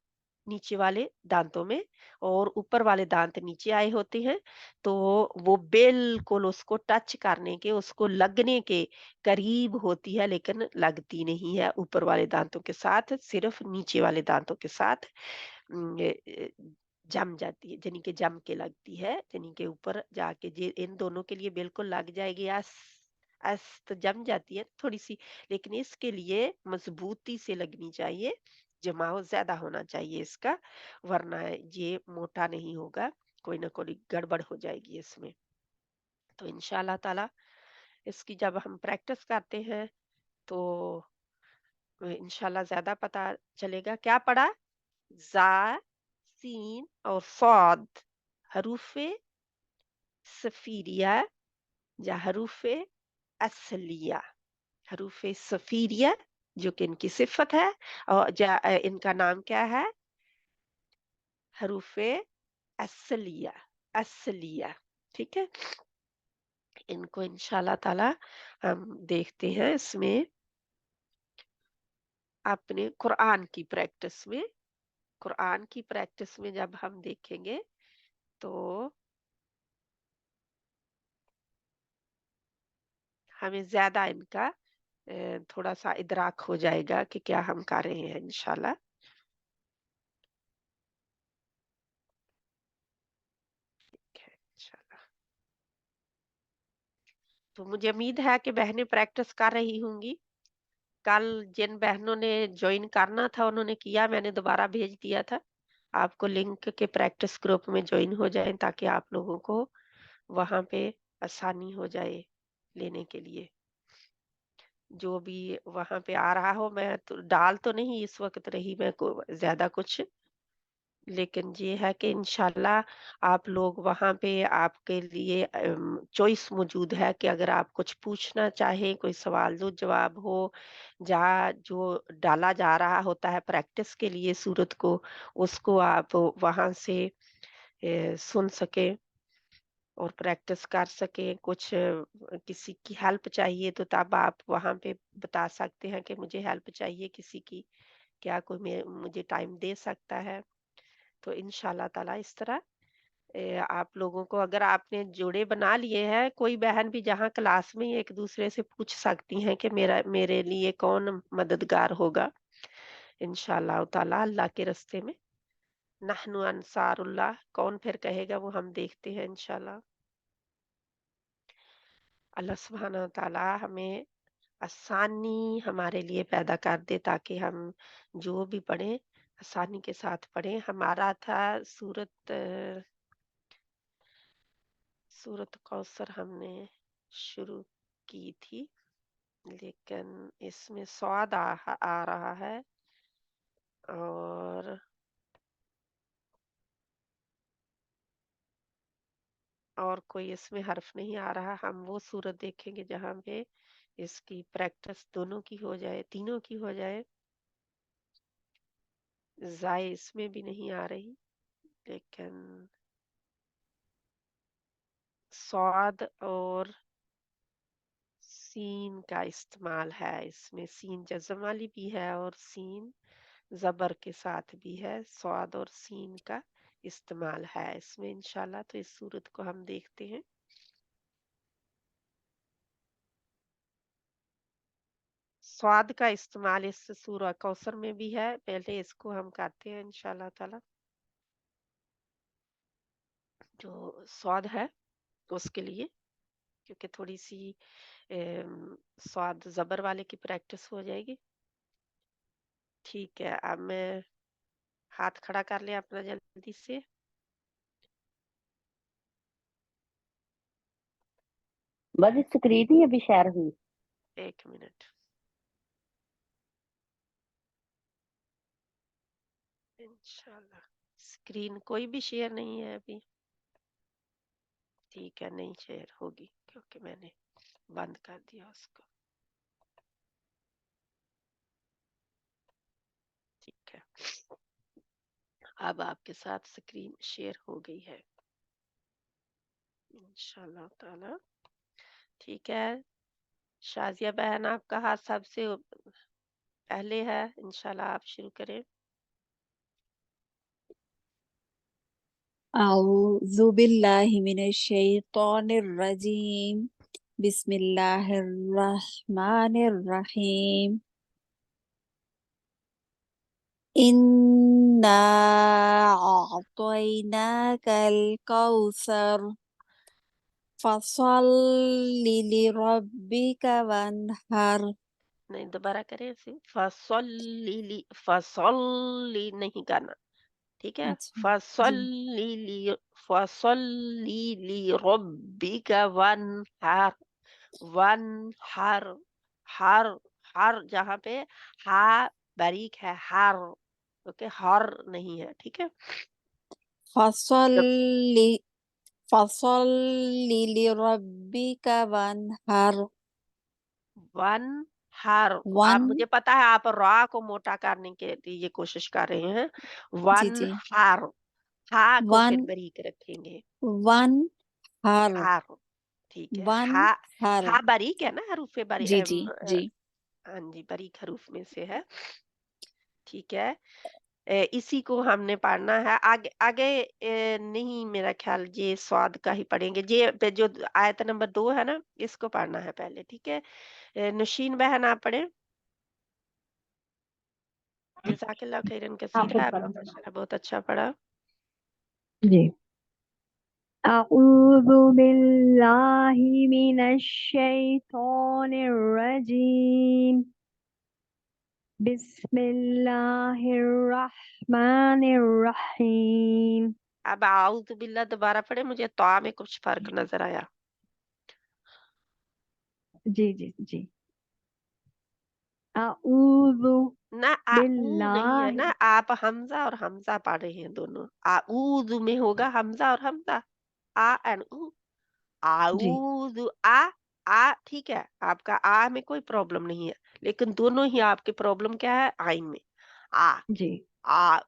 नीचे वाले दांतों में, और ऊपर वाले दांत नीचे आए होते हैं, तो वो बिल्कुल उसको टच करने के, उसको लगने के करीब होती है, लेकिन लगती नहीं है ऊपर वाले दांतों के साथ, सिर्फ नीचे वाले दांतों के साथ जम जाती है, यानी कि जम के लगती है, यानी कि ऊपर जाके जे इन दोनों के लिए बिल्कुल लग जाएगी। अस तो जम जाती है थोड़ी सी, लेकिन इसके लिए मजबूती से लगनी चाहिए, जमाव ज्यादा होना चाहिए इसका, वरना ये मोटा नहीं होगा, कोई ना कोई गड़बड़ हो जाएगी इसमें। तो इंशाल्लाह ताला इसकी जब हम प्रैक्टिस करते हैं तो इंशाल्लाह ज्यादा पता चलेगा। क्या पढ़ा? जा, सीन और صاد हरूफे सफीरिया या हरूफे असलिया, हरूफ सफीरिया जो कि इनकी सिफत है, और इनका नाम क्या है? हरूफ असलिया, असलिया। ठीक है, इनको इंशाल्लाह ताला हम देखते हैं इसमें अपने कुरान की प्रैक्टिस में जब हम देखेंगे तो हमें ज्यादा इनका थोड़ा सा इदराक हो जाएगा कि क्या हम कर रहे हैं इंशाल्लाह। ठीक है इंशाल्लाह। तो मुझे उम्मीद है कि बहनें प्रैक्टिस कर रही होंगी। कल जिन बहनों ने ज्वाइन करना था उन्होंने किया, मैंने दोबारा भेज दिया था आपको लिंक के प्रैक्टिस ग्रुप में ज्वाइन हो जाएं ताकि आप लोगों को वहां पे आसानी हो जाए लेने के लिए। जो भी वहां पे आ रहा हो, मैं तो डाल तो नहीं इस वक्त रही मैं को ज्यादा कुछ, लेकिन ये है कि इंशाल्लाह आप लोग वहां पे आपके लिए चॉइस मौजूद है कि अगर आप कुछ पूछना चाहें, कोई सवाल जो जवाब हो, जहाँ जो डाला जा रहा होता है प्रैक्टिस के लिए सूरत को, उसको आप वहां से सुन सके और प्रैक्टिस कर सकें। कुछ किसी की हेल्प चाहिए तो तब आप वहां पे बता सकते हैं कि मुझे हेल्प चाहिए किसी की, क्या कोई मुझे टाइम दे सकता है। तो इंशाल्लाह ताला इस तरह आप लोगों को, अगर आपने जोड़े बना लिए हैं, कोई बहन भी जहाँ क्लास में ही एक दूसरे से पूछ सकती हैं कि मेरे लिए कौन मददगार होगा। इंशाल्लाह ताला अल्लाह के रास्ते में नहनु अंसारुल्लाह, कौन फिर कहेगा वो हम देखते हैं इंशाल्लाह। अल्लाह सुब्हानहू व तआला हमें आसानी हमारे लिए पैदा कर दे ताकि हम जो भी पढ़ें आसानी के साथ पढ़ें। हमारा था सूरत कौसर हमने शुरू की थी, लेकिन इसमें स्वाद आ रहा है और कोई इसमें हर्फ नहीं आ रहा। हम वो सूरत देखेंगे जहाँ पे इसकी प्रैक्टिस दोनों की हो जाए, तीनों की हो जाए। जाए इसमें भी नहीं आ रही, लेकिन स्वाद और सीन का इस्तेमाल है इसमें। सीन जज़म वाली भी है और सीन जबर के साथ भी है। स्वाद और सीन का इस्तेमाल है इसमें इंशाल्लाह। तो इस सूरत को हम देखते हैं। स्वाद का इस्तेमाल इस सूरह कौसर में भी है, पहले इसको हम करते हैं इंशाल्लाह ताला। जो स्वाद है उसके लिए, क्योंकि थोड़ी सी स्वाद जबर वाले की प्रैक्टिस हो जाएगी। ठीक है, अब मैं हाथ खड़ा कर लिया अपना जल्दी से। बस स्क्रीन ही अभी शेयर हुई। 1 मिनट, इंशाल्लाह। स्क्रीन कोई भी शेयर नहीं है अभी। ठीक है, नहीं शेयर होगी क्योंकि मैंने बंद कर दिया उसको। ठीक है, अब आपके साथ स्क्रीन शेयर हो गई है इंशाल्लाह ताला। ठीक है, शाजिया बहन आपका हाथ सबसे पहले है, इंशाल्लाह आप शुरू करें। अऊज़ु बिल्लाहि मिनश शैतानिर रजीम। बिस्मिल्लाहिर रहमानिर रहीम। इन्ना अअतैनाकल कौसर फसल्लि लिरब्बिका वन्हर। नहीं, दोबारा करें इसे। फसल्ली नहीं करना, ठीक है। अच्छा जी। फसल्ली ली रब्बिका वनहर। वनहर, हर, हर जहाँ पे हा बारीक है, हर, ओके, हर नहीं है, ठीक है। फसल्लि फसल्लि लिरब्बिका वन्हर। वन हर। आप वन मुझे पता है आप रा को मोटा करने के लिए कोशिश कर रहे हैं। जी वन जी हर, हा को फिर वन बारीक रखेंगे। वन हर हर, ठीक है। वन हा, हर हा बारीक है ना, हरूफ बारीक जी जी जी हाँ जी, बारीक हरूफ में से है, ठीक है। इसी को हमने पढ़ना है आगे आगे। नहीं, मेरा ख्याल ये स्वाद का ही पढ़ेंगे। ये पे जो आयत नंबर 2 है ना, इसको पढ़ना है पहले, ठीक है। नौशीन बहन आप पढ़े। जज़ाकल्लाह खैरन आप कसीरा, खुद आपने पढ़ो। माशाल्लाह बहुत अच्छा पढ़ा। जी। अऊज़ु बिल्लाहि मिनश शैतानिर रजीम। बिस्मिल्लाहिर रहमानिर रहीम। अब आऊज़ु बिल्लाह दोबारा पढ़े, मुझे तौ में कुछ फर्क नजर आया। जी जी जी। अऊज़ु ना आऊ नहीं है बिल्लाहि। ना, आप हमजा और हमजा पढ़ रहे हैं दोनों। आऊज़ु में होगा हमजा और हमजा, आ एंड ऊ। जी आऊज़ु आ ठीक है, आपका आ में कोई प्रॉब्लम नहीं है, लेकिन दोनों ही आपके प्रॉब्लम क्या है, आइन में। आ जी। आऊ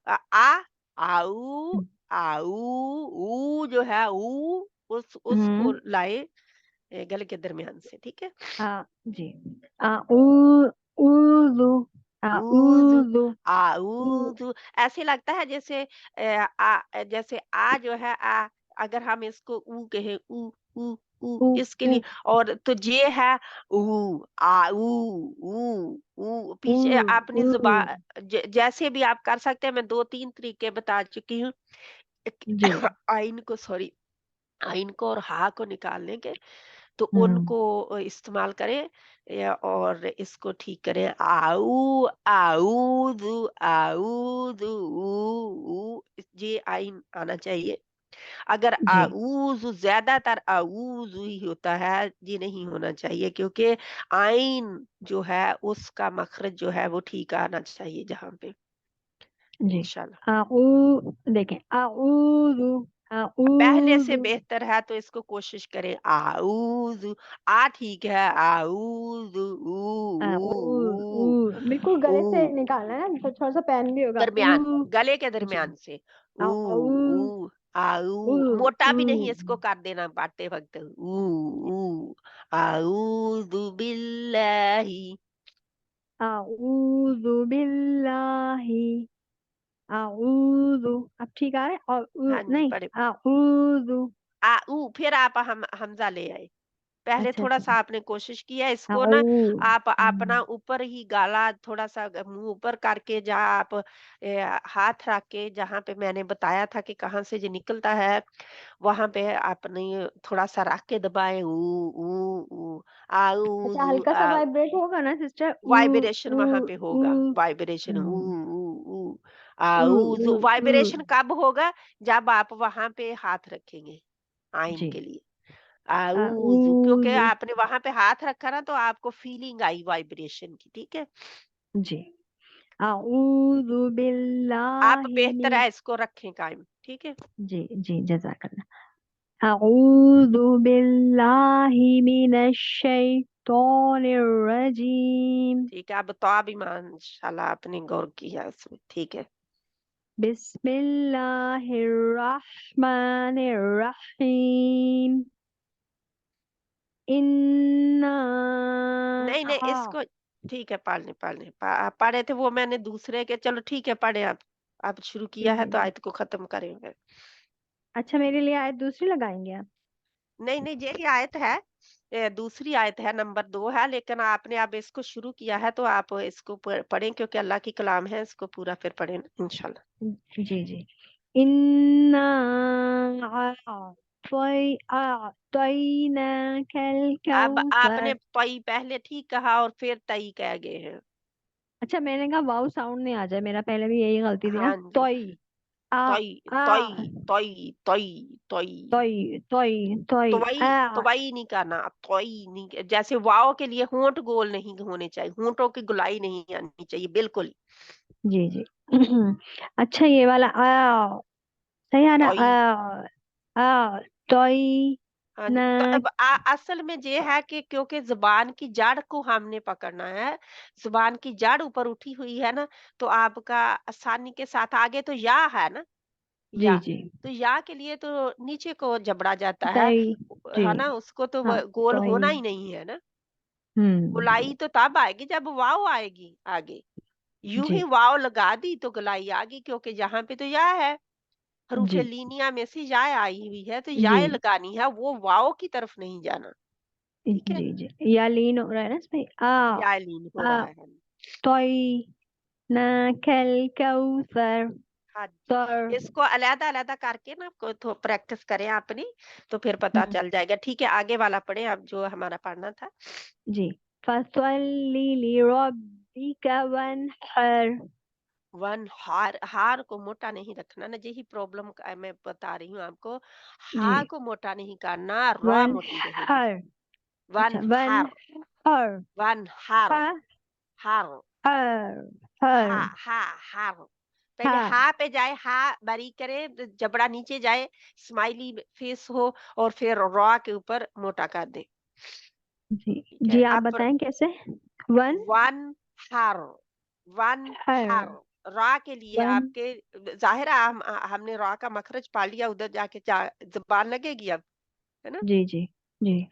आऊ, ऊ जो है ऊ, उसको हम्म। लाए गले के दरमियान से, ठीक है। जी। अऊज़ु ऊज़ु, अऊज़ु ऊ। आऊज़ु, ऐसे लगता है जैसे जैसे आ जो है अगर हम इसको ऊ कहें, ऊ ऊ ऊ ऊ इसके ऊ लिए, और तो ये है ऊ आऊ, ऊ ऊ ऊ पीछे अपनी ऊ। जुबान जैसे भी आप कर सकते हैं। मैं 2-3 तरीके बता चुकी हूँ। जी। आइन को, सॉरी, आइन को और हा को निकालने के, तो हम्म। उनको इस्तेमाल करें और इसको ठीक करें। आऊ आऊदु आऊदु ऊ, ये आइन आना चाहिए। अगर जी आऊज़, ज्यादातर आऊज़ ही होता है, ये नहीं होना चाहिए, क्योंकि आइन जो है उसका मखरज जो है वो ठीक आना चाहिए जहां पे, जी। इंशाल्लाह। देखें अऊज़ु पहले से अऊज़ु बेहतर है तो इसको कोशिश करें। आऊज़, आ ठीक है, आऊज़ ऊ ऊ। ऊ बिल्कुल ऊ गले से ऊ, निकालना है ना, तो थोड़ा सा पैन भी होगा दरमियान, ऊ। गले के जी। दरमियान से। ऊ अऊ ऊ आऊ, ऊ मोटा भी नहीं ऊ। इसको कर देना बांटते वक्त। ऊ ऊ आऊज़ु बिल्लाही। अऊज़ु बिल्लाहि। अऊज़ु अब ठीक आ रहा है। और हाँ जी, नहीं, पढ़े। अऊज़ु। आ ऊ, फिर आप हम हमजा ले आए। पहले अच्छा अच्छा। थोड़ा-सा आपने कोशिश की है, इसको ना अऊ। आप अपना ऊपर ही गाला थोड़ा-सा मुँह ऊपर करके, जहाँ आप हाथ रख के, जहाँ पे मैंने बताया था कि कहाँ से ये निकलता है, वहाँ पे आपने थोड़ा-सा रख के दबाएँ। ऊ ऊ ऊ, अच्छा, आऊज़ू हल्का सा वाइब्रेट होगा ना सिस्टर। ऊ वाइब्रेशन ऊ वहाँ पे होगा, ऊ। वाइब्रेशन ऊ हम्म। ऊ ऊ, ऊ ऊ आऊज़ू। ऊ। वाइब्रेशन कब होगा? जब आप वहाँ पे हाथ रखेंगे, आइन जी। के लिए। आऊज़, क्योंकि अऊज़ु। आपने वहां पे हाथ रखा ना, तो आपको फीलिंग आई वाइब्रेशन की, ठीक है। जी। अऊज़ु आप बिल्लाहि बेहतर मिन। है इसको रखें कायम, ठीक है। जी जी जज़ाकल्लाह। अऊज़ु बिल्लाहि मिनश शैतानिर रजीम। ठीक है, अब तो भी माशाल्लाह आपने गौर किया इसमें, ठीक है। बिस्मिल्लाहिर रहमानिर रहीम। इन्ना नहीं नहीं, आ। इसको ठीक है, आप पढ़े थे वो, मैंने दूसरे के, चलो ठीक है पढ़े आप शुरू किया जी है जी तो जी। आयत को खत्म करेंगे। अच्छा, मेरे लिए आयत दूसरी लगाएंगे आप? नहीं नहीं, यही आयत है, दूसरी आयत है, नंबर 2 है, लेकिन आपने अब इसको शुरू किया है तो आप इसको पढ़ें, क्योंकि अल्लाह की कलाम है, इसको पूरा फिर पढ़ें इंशाल्लाह। जी जी। इन्ना अअतैनाकल अब आपने कौसर। पई पहले ठीक कहा और फिर तई कह गए हैं। अच्छा, मैंने कहा वाव साउंड नहीं आ जाए, मेरा पहले भी यही गलती थी ना। हाँ जी, तोई। आ तई आ। तई तई तई तई, तोई तोई तोई तवई आ। तवई नहीं करना, तोई नहीं, जैसे वाव के लिए होंठ गोल नहीं होने चाहिए, होंठों की गुलाई नहीं आनी चाहिए बिल्कुल। जी जी। अच्छा, ये वाला आ सही आ रहा। तोई, आ तोई हाँ जी, तो अब असल में ये है कि क्योंकि ज़ुबान की जड़ को हमने पकड़ना है, ज़ुबान की जड़ ऊपर उठी हुई है ना, तो आपका आसानी के साथ आगे तो या है ना, जी या, जी तो या के लिए तो नीचे को जबड़ा जाता है, तय जी है ना, उसको तो हाँ गोल होना तय ही नहीं है ना। हम्म गोलाई तो तब आएगी जब वाव आएगी आगे। यूं जी ही वाव लगा दी तो गोलाई आ गई, क्योंकि यहाँ पे तो या है, हरूफे जी लीनिया में से या आई हुई है, तो जी या लगानी है, वो वाव की तरफ नहीं जाना। ठीक है, जी जी या लीन हो रहा है ना इसमें या लीन हो रहा आ है। तोय नाकल कौसर हाँ जी, सर इसको अलग-अलग करके ना को तो प्रैक्टिस करें अपनी, तो फिर पता हम्म, चल जाएगा। ठीक है, आगे वाला पढ़ें अब जो हमारा पढ़ना था। जी फसल्ली लिरब्बिका वन्हर वन हार, हार को मोटा नहीं रखना ना, यही प्रॉब्लम मैं बता रही हूँ आपको। जी हा को मोटा नहीं करना, र मोटी रहेगी। वन्हर अच्छा वन हार, वन्हर वन हार, हा हार, हर हर हा हा हार। पहले हा हा पे जाए, हा बारीक करे, जबड़ा नीचे जाए, स्माइली फेस हो, और फिर र के ऊपर मोटा कर दे। जी ठीक है, जी आप अब बताएं कैसे वन वन हार, वन हार, हर रा के लिए वन आपके जाहिर है हमने रा का मखरज पा लिया, उधर जाके जुबान लगेगी अब, है ना। जी जी जी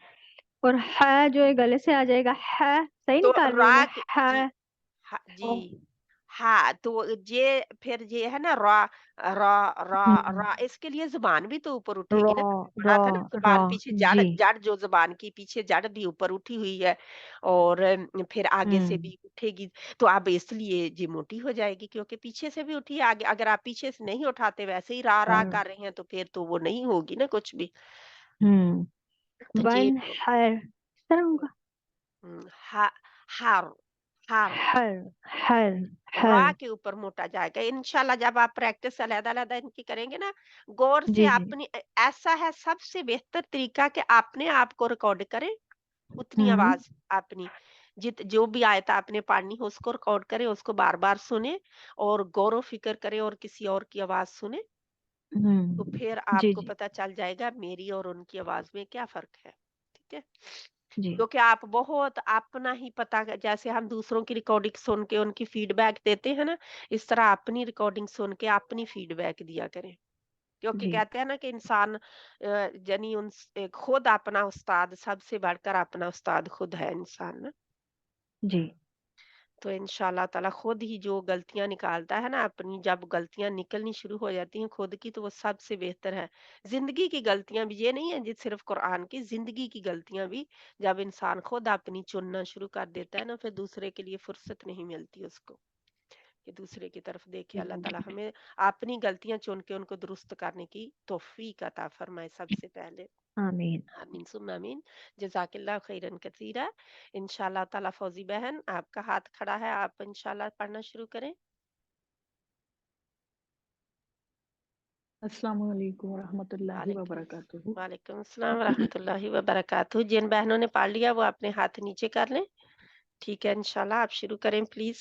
और है जो है गले से आ जाएगा है सही तो निकाल रही हूँ रा मैं के जी, है हाँ ओ, जी, हाँ, तो ये फिर ये है ना रा, रा, रा, हम्म, रा, इसके लिए जुबान भी तो ऊपर रॉ उठेगी ना, मैंने रॉ पढ़ा था ना, रॉ जुबान पीछे, जड़ जी जड़ जो जुबान की पीछे जड़ भी ऊपर उठी हुई है, और फिर आगे से हम्म भी उठेगी, तो अब इसलिए ये मोटी हो जाएगी, क्योंकि पीछे से भी उठी है, आगे अगर आप पीछे से नहीं उठाते, वैसे ही रा रा हर कर रहे हैं, तो फिर तो वो नहीं होगी ना कुछ भी। तो ये वन हर सर होगा हा, हार, हार, हर हर रा हर के ऊपर मोटा जाएगा इंशाल्लाह। जब आप प्रैक्टिस अलग-अलग इनकी करेंगे ना, गौर से जी जी अपनी ऐसा है सबसे बेहतर तरीका कि अपने आप को रिकॉर्ड करें, उतनी हम्म आवाज अपनी, जो भी आयत आपने पढ़नी हो उसको रिकॉर्ड करें, उसको बार-बार सुने, और गौर फिक्र करें, और किसी और की आवाज सुने, तो फिर जी आपको जी पता चल जाएगा मेरी और उनकी आवाज में क्या फर्क है। ठीक है, जी क्योंकि आप बहुत अपना ही पता जैसे हम दूसरों की रिकॉर्डिंग सुन के उनकी फीडबैक देते हैं ना, इस तरह अपनी रिकॉर्डिंग सुन के अपनी फीडबैक दिया करें, क्योंकि जी कहते हैं ना कि इंसान यानी खुद अपना उस्ताद, सबसे बढ़कर अपना उस्ताद खुद है इंसान ना। जी तो इंशाल्लाह ताला खुद ही जो गलतियां निकालता है ना अपनी, जब गलतियां निकलनी शुरू हो जाती हैं खुद की, तो वो सबसे बेहतर है। जिंदगी की गलतियां भी, ये नहीं है जी सिर्फ कुरान की, जिंदगी की गलतियां भी जब इंसान खुद अपनी चुनना शुरू कर देता है ना, फिर दूसरे के लिए फुर्सत नहीं मिलती उसको कि दूसरे की तरफ देखे। अल्लाह ताला हमें अपनी गलतियां चुन के उनको दुरुस्त करने की तौफीक अता फरमाए सबसे पहले। आमीन आमीन सुम्मा आमीन। जज़ाकल्लाह खैरन कसीरा। इंशाल्लाह ताला फौजी बहन आपका हाथ खड़ा है, आप इंशाल्लाह पढ़ना शुरू करें। अस्सलामु अलैकुम वरहमतुल्लाहि वालेकुम वबरकातुहू। वालेकुम अस्सलाम रहमतुल्लाहि व बरकातहू। जिन बहनों ने पढ़ लिया वो अपने हाथ नीचे कर लें। ठीक है, इंशाल्लाह आप शुरू करें प्लीज।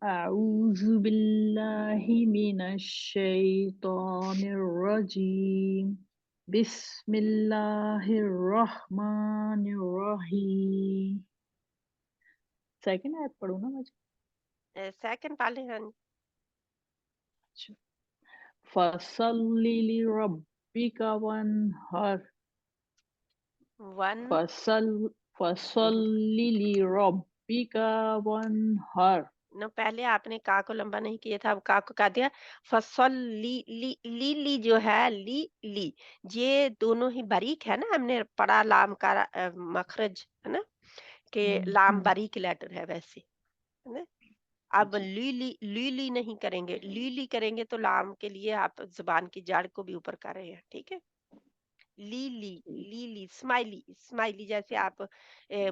अऊज़ु बिल्लाहि मिनश शैतानिर रजीम। बिस्मिल्लाहिर रहमानिर रहीम। सेकंड आयत पढ़ूँ ना मुझे? सेकंड पढ़ लें, हाँ। अच्छा। फसल्लि लिरब्बिका वन्हर। वन फसल फसल्लि लिरब्बिका वन्हर। न, पहले आपने का को लंबा नहीं किया था, अब का को का दिया। फसल ली ली ली ली जो है, ली ली, ये दोनों ही बारीक है ना, हमने पढ़ा लाम का मखरज है ना, कि लाम बारीक लेटर है वैसे, है ना। अब जी ली ली नहीं करेंगे, ली करेंगे तो लाम के लिए आप जुबान की जड़ को भी ऊपर कर रहे हैं। ठीक है, लीली, जी लीली, स्माइली, स्माइली, जैसे आप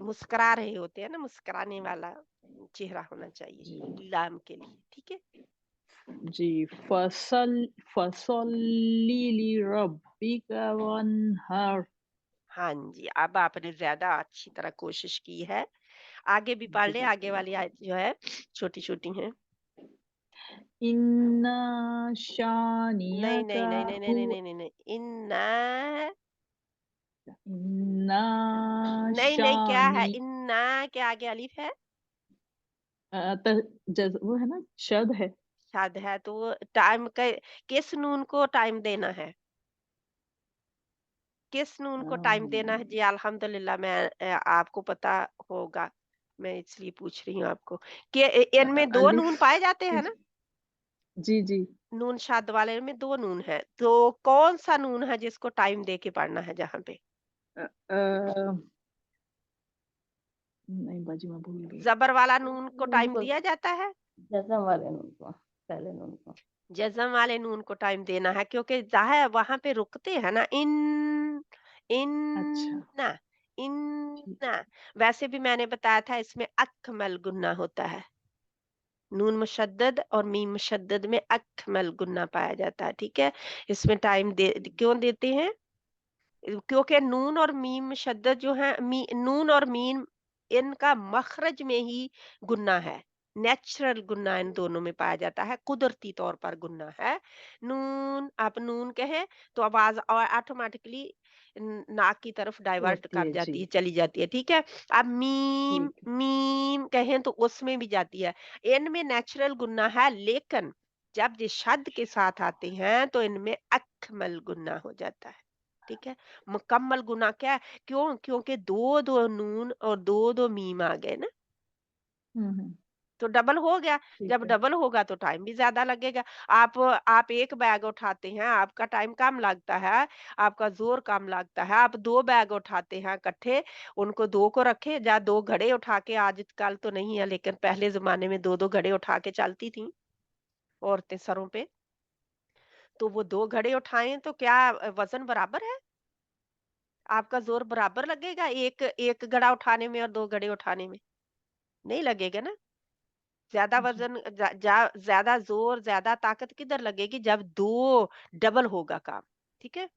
मुस्कुरा रहे होते हैं ना, मुस्कुराने वाला चेहरा होना चाहिए जी लाम के लिए। ठीक है, जी फसल्ली लिरब्बिका वन्हर। हाँ जी, अब आपने ज्यादा अच्छी तरह कोशिश की है। आगे भी पढ़ ले, जी आगे वाली आयत जो है छोटी छोटी हैं। इन्ना नहीं नहीं शानियका नहीं नहीं नहीं नहीं हुआ नहीं नहीं नहीं, इन्ना इन्ना नहीं नहीं, क्या है? शानी इन्ना के आगे अलिफ है, वो है ना, शद है। शाद है, तो वो टाइम किस नून को टाइम देना है? किस नून को टाइम देना है? जी अल्हम्दुलिल्लाह, मैं आपको पता होगा, मैं इसलिए पूछ रही हूँ आपको कि इनमें दो अलिफ। नून पाए जाते हैं ना? जी जी। नून शाद वाले में दो नून है, तो कौन सा नून है जिसको टाइम दे के पढ़ना है जहाँ पे? नहीं बाजी, मैं भूल गई। जबर वाला नून को नून टाइम को दिया जाता है, जज़म वाले नून को, पहले नून को। जज़म वाले नून को टाइम देना है, क्योंकि जाहिर वहां पे रुकते हैं ना, अच्छा इन्ना, ठीक। इन्ना। वैसे भी मैंने बताया था इसमें अकमल गुन्ना होता है, नून मुशद्दद और मीम मुशद्दद में अकमल गुन्ना पाया जाता है, ठीक है? इसमें टाइम क्यों देते हैं? क्योंकि नून और मीम मुशद्दद जो है, नून और मीम, इनका मखरज में ही गुन्ना है, नेचुरल गुन्ना इन दोनों में पाया जाता है, कुदरती तौर पर गुन्ना है। नून, आप नून कहें तो आवाज ऑटोमेटिकली नाक की तरफ डाइवर्ट जाती कर है जी। जाती है, चली जाती है, ठीक है? अब मीम, ठीक है। मीम कहें तो उसमें भी जाती है, इनमें नेचुरल गुन्ना है, लेकिन जब ये शद के साथ आते हैं तो इनमें अकमल गुन्ना हो जाता है, ठीक है? मुकम्मल गुना क्या है? क्यों? क्योंकि दो दो नून और दो दो मीम आ गए ना, हम्म। तो डबल हो गया। ठीक जब है। डबल होगा तो टाइम भी ज्यादा लगेगा। आप एक बैग उठाते हैं, आपका टाइम कम लगता है, आपका जोर कम लगता है। आप दो बैग उठाते हैं इकट्ठे, उनको दो को रखे, या दो घड़े उठा के, आजकल तो नहीं है लेकिन पहले जमाने में दो दो घड़े उठा के चलती थी औरतें सरों पे, तो वो दो घड़े उठाएं तो क्या वजन बराबर है? आपका जोर बराबर लगेगा एक एक घड़ा उठाने में और दो घड़े उठाने में? नहीं लगेगा ना। ज्यादा जी वजन, ज्यादा जोर, ज्यादा ताकत किधर लगेगी? जब दो डबल होगा काम, ठीक है?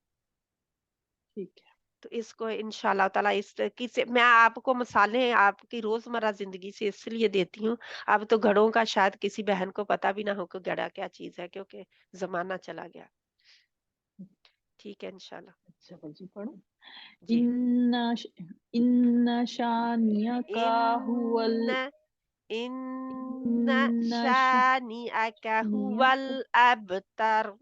ठीक है। तो इसको इंशाल्लाह ताला इस से मैं आपको मिसालें आपकी रोजमर्रा जिंदगी से इसलिए देती हूँ। अब तो घड़ों का शायद किसी बहन को पता भी ना हो कि घड़ा क्या चीज है, क्योंकि जमाना चला गया। ठीक है इंशाल्लाह। अच्छा बाजी पढ़ो। जी। इन्ना इन्ना शानियका हुवल इन إن इन्ना شانئك هو शानियका الأبتر.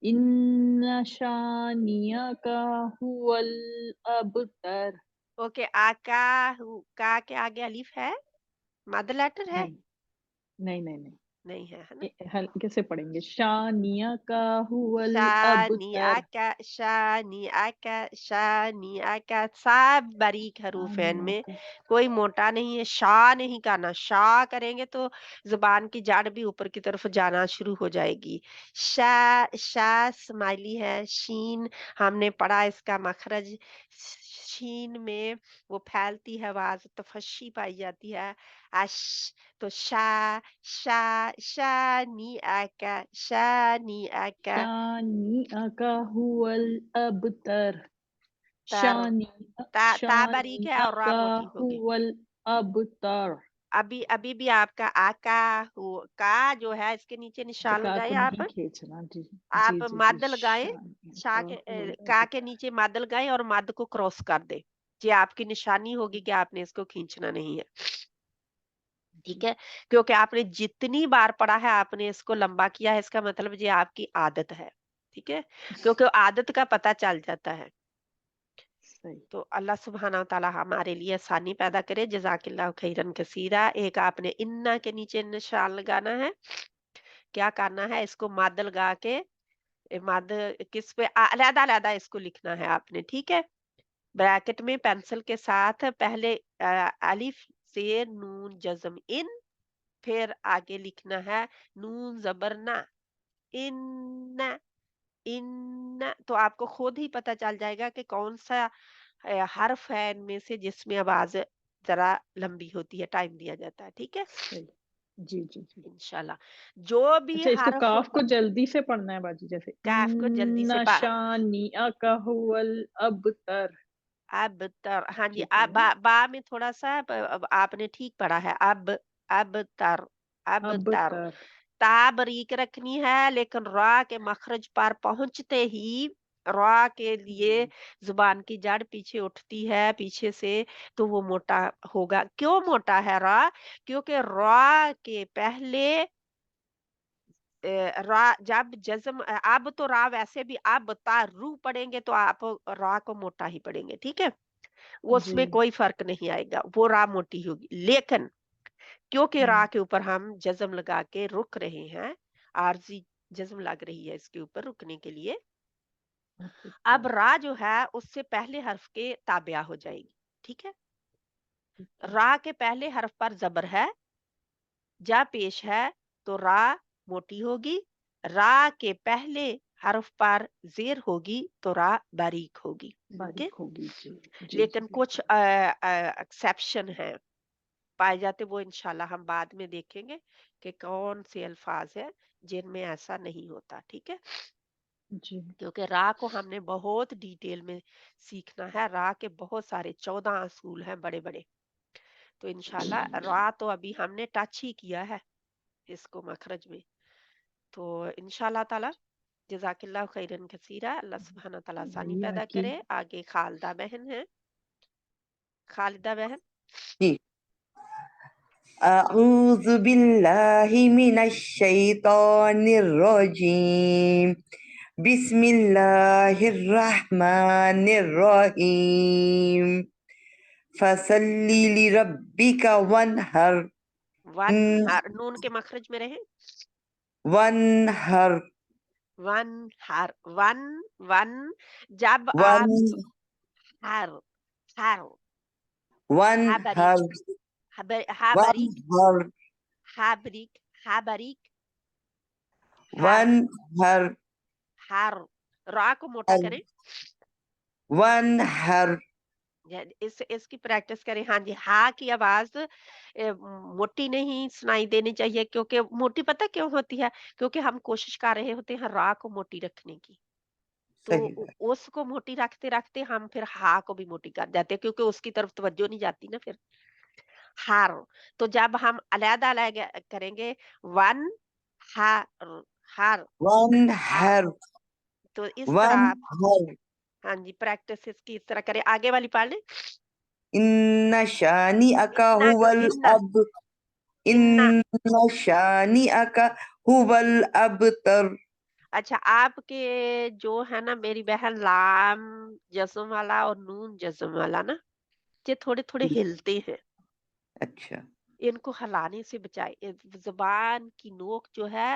इन्ना शानियका हुवल अबतर। ओके, आका का के आगे अलिफ है, मद लेटर है? नहीं नहीं नहीं नहीं। नहीं है, है ना? कैसे पढ़ेंगे? शानियका हुवल अबतर। शानी आका सब बारीक हरूफ है इनमें, शानियका। कोई मोटा नहीं है। शाह नहीं करना, शाह करेंगे तो जुबान की जड़ भी ऊपर की तरफ जाना शुरू हो जाएगी। शाह स्माइली है। शीन हमने पढ़ा, इसका मखरज शीन में वो फैलती है आवाज, तफशी पाई जाती है, अश। तो शानी आका शानियका हुवल अबतर। तर, ता बारीक है और रा शानियका मोटी होगी। हुवल अबतर। अभी अभी भी आपका आका हो का जो है, इसके नीचे निशान का लगाए को आप। नहीं खींचना जी। जी आप जी जी। मद लगाएं, शानियका हुवल का के अबतर। नीचे मद लगाएं और मद को क्रॉस कर दे। ये आपकी निशानी होगी कि आपने इसको खींचना नहीं है, ठीक जी है? क्योंकि आपने जितनी बार पढ़ा है आपने इसको लंबा किया है, इसका मतलब ये आपकी आदत है, ठीक है? क्योंकि आदत का पता चल जाता है। सही। तो अल्लाह सुब्हाना व तआला हमारे लिए आसानी पैदा करे। जज़ाकिल्लाहु खैरन कसीरा। एक आपने इन्ना के नीचे निशान लगाना है। क्या करना है? इसको मद लगा के, मद किस पे अलग-अलग इसको लिखना है आपने, ठीक है? ब्रैकेट में पेंसिल के साथ पहले अलिफ से नून जज़म इन, फिर आगे लिखना है नून ज़बर ना, इन्ना, इन्ना। तो आपको खुद ही पता चल जाएगा कि कौन सा हर्फ है इनमें से जिसमें आवाज जरा लंबी होती है, टाइम दिया जाता है, ठीक है? सही। जी जी जी। इंशाल्लाह जो भी अच्छा, इसको हर्फ, काफ को जल्दी से पढ़ना है बाजी, जैसे काफ को जल्दी से इन्ना शानियका हुवल अबतर। अब तर, हाँ जी, ठीक है ना? बा में थोड़ा सा अब आपने ठीक पढ़ा है। अब तर, अब तर। अबतर। ता बारीक रखनी है, लेकिन रा के मखरज पर पहुंचते ही را کے لیے زبان کی جڑ پیچھے اٹھتی ہے پیچھے سے تو وہ موٹا ہوگا. کیوں موٹا ہے را؟ کیونکہ را کے پہلے را جب جزم اب تو را ویسے بھی اب تا رو پڑھیں گے تو آپ را کو موٹا ہی پڑھیں گے. ٹھیک ہے، اس میں جی کوئی فرق نہیں آئے گا، وہ را موٹی ہوگی. لیکن کیونکہ را کے اوپر ہم جزم لگا کے رک رہے ہیں، عارضی جزم لگ رہی ہے اس کے اوپر رکنے کے لیے، اب را جو ہے اس سے پہلے حرف کے تابعہ ہو جائے گی. ٹھیک ہے، را کے پہلے حرف پر زبر ہے، جا پیش ہے تو را موٹی ہوگی، را کے پہلے حرف پر زیر ہوگی تو را باریک ہوگی. باریک ہوگی. جی جی لیکن کچھ ایکسیپشن ہیں پائے جاتے، وہ انشاءاللہ ہم بعد میں دیکھیں گے کہ کون سے الفاظ ہیں جن میں ایسا نہیں ہوتا. ٹھیک ہے، جی کیونکہ را کو ہم نے بہت ڈیٹیل میں سیکھنا ہے. را کے بہت سارے 14 اصول ہیں بڑے بڑے، تو انشاءاللہ را تو ابھی ہم نے ٹچ ہی کیا ہے اس کو مخرج میں. تو انشاءاللہ تعالی جزاک اللہ خیرن کثیرہ، اللہ سبحانہ تعالیٰ آسانی وہی پیدا آتی کرے. آگے خالدہ بہن ہے، خالدہ بہن. جی اعوذ باللہ من الشیطان الرجیم بسم اللہ الرحمن الرحیم فصلی لربک وانحر ون نون کے مخرج میں رہے، وانحر ون ہر ون ون جب ون آپ ہر ہر ہا وانحر بریک ہا بریک وانحر ہا بریک ہا بریک ہر وانحر ہر را کو موٹا کریں، وانحر اس کی پریکٹس کریں. ہاں جی، ہا کی آواز موٹی نہیں سنائی دینی چاہیے، کیونکہ موٹی پتہ کیوں ہوتی ہے؟ کیونکہ ہم کوشش کر رہے ہوتے ہیں را کو موٹی رکھنے کی، تو صحیح بات. اس کو موٹی رکھتے رکھتے ہم پھر ہا کو بھی موٹی کر جاتے ہیں، کیونکہ اس کی طرف توجہ نہیں جاتی نا پھر. ہار تو جب ہم علیحدہ علیحدہ کریں گے ون ہار ہار ہار، وانحر تو اس طرح آپ وانحر ہاں جی پریکٹس اس کی اس طرح کریں. آگے والی پڑھ لیں. ان شانئک انا هو جو الاب انا ان شانئک هو الابتر. اچھا، آپ کے جو ہے نا میری بہن لام جزم والا اور نون جزم والا نا، یہ تھوڑے تھوڑے ہلتے ہیں، اچھا ان کو ہلانے سے بچائے. زبان کی نوک جو ہے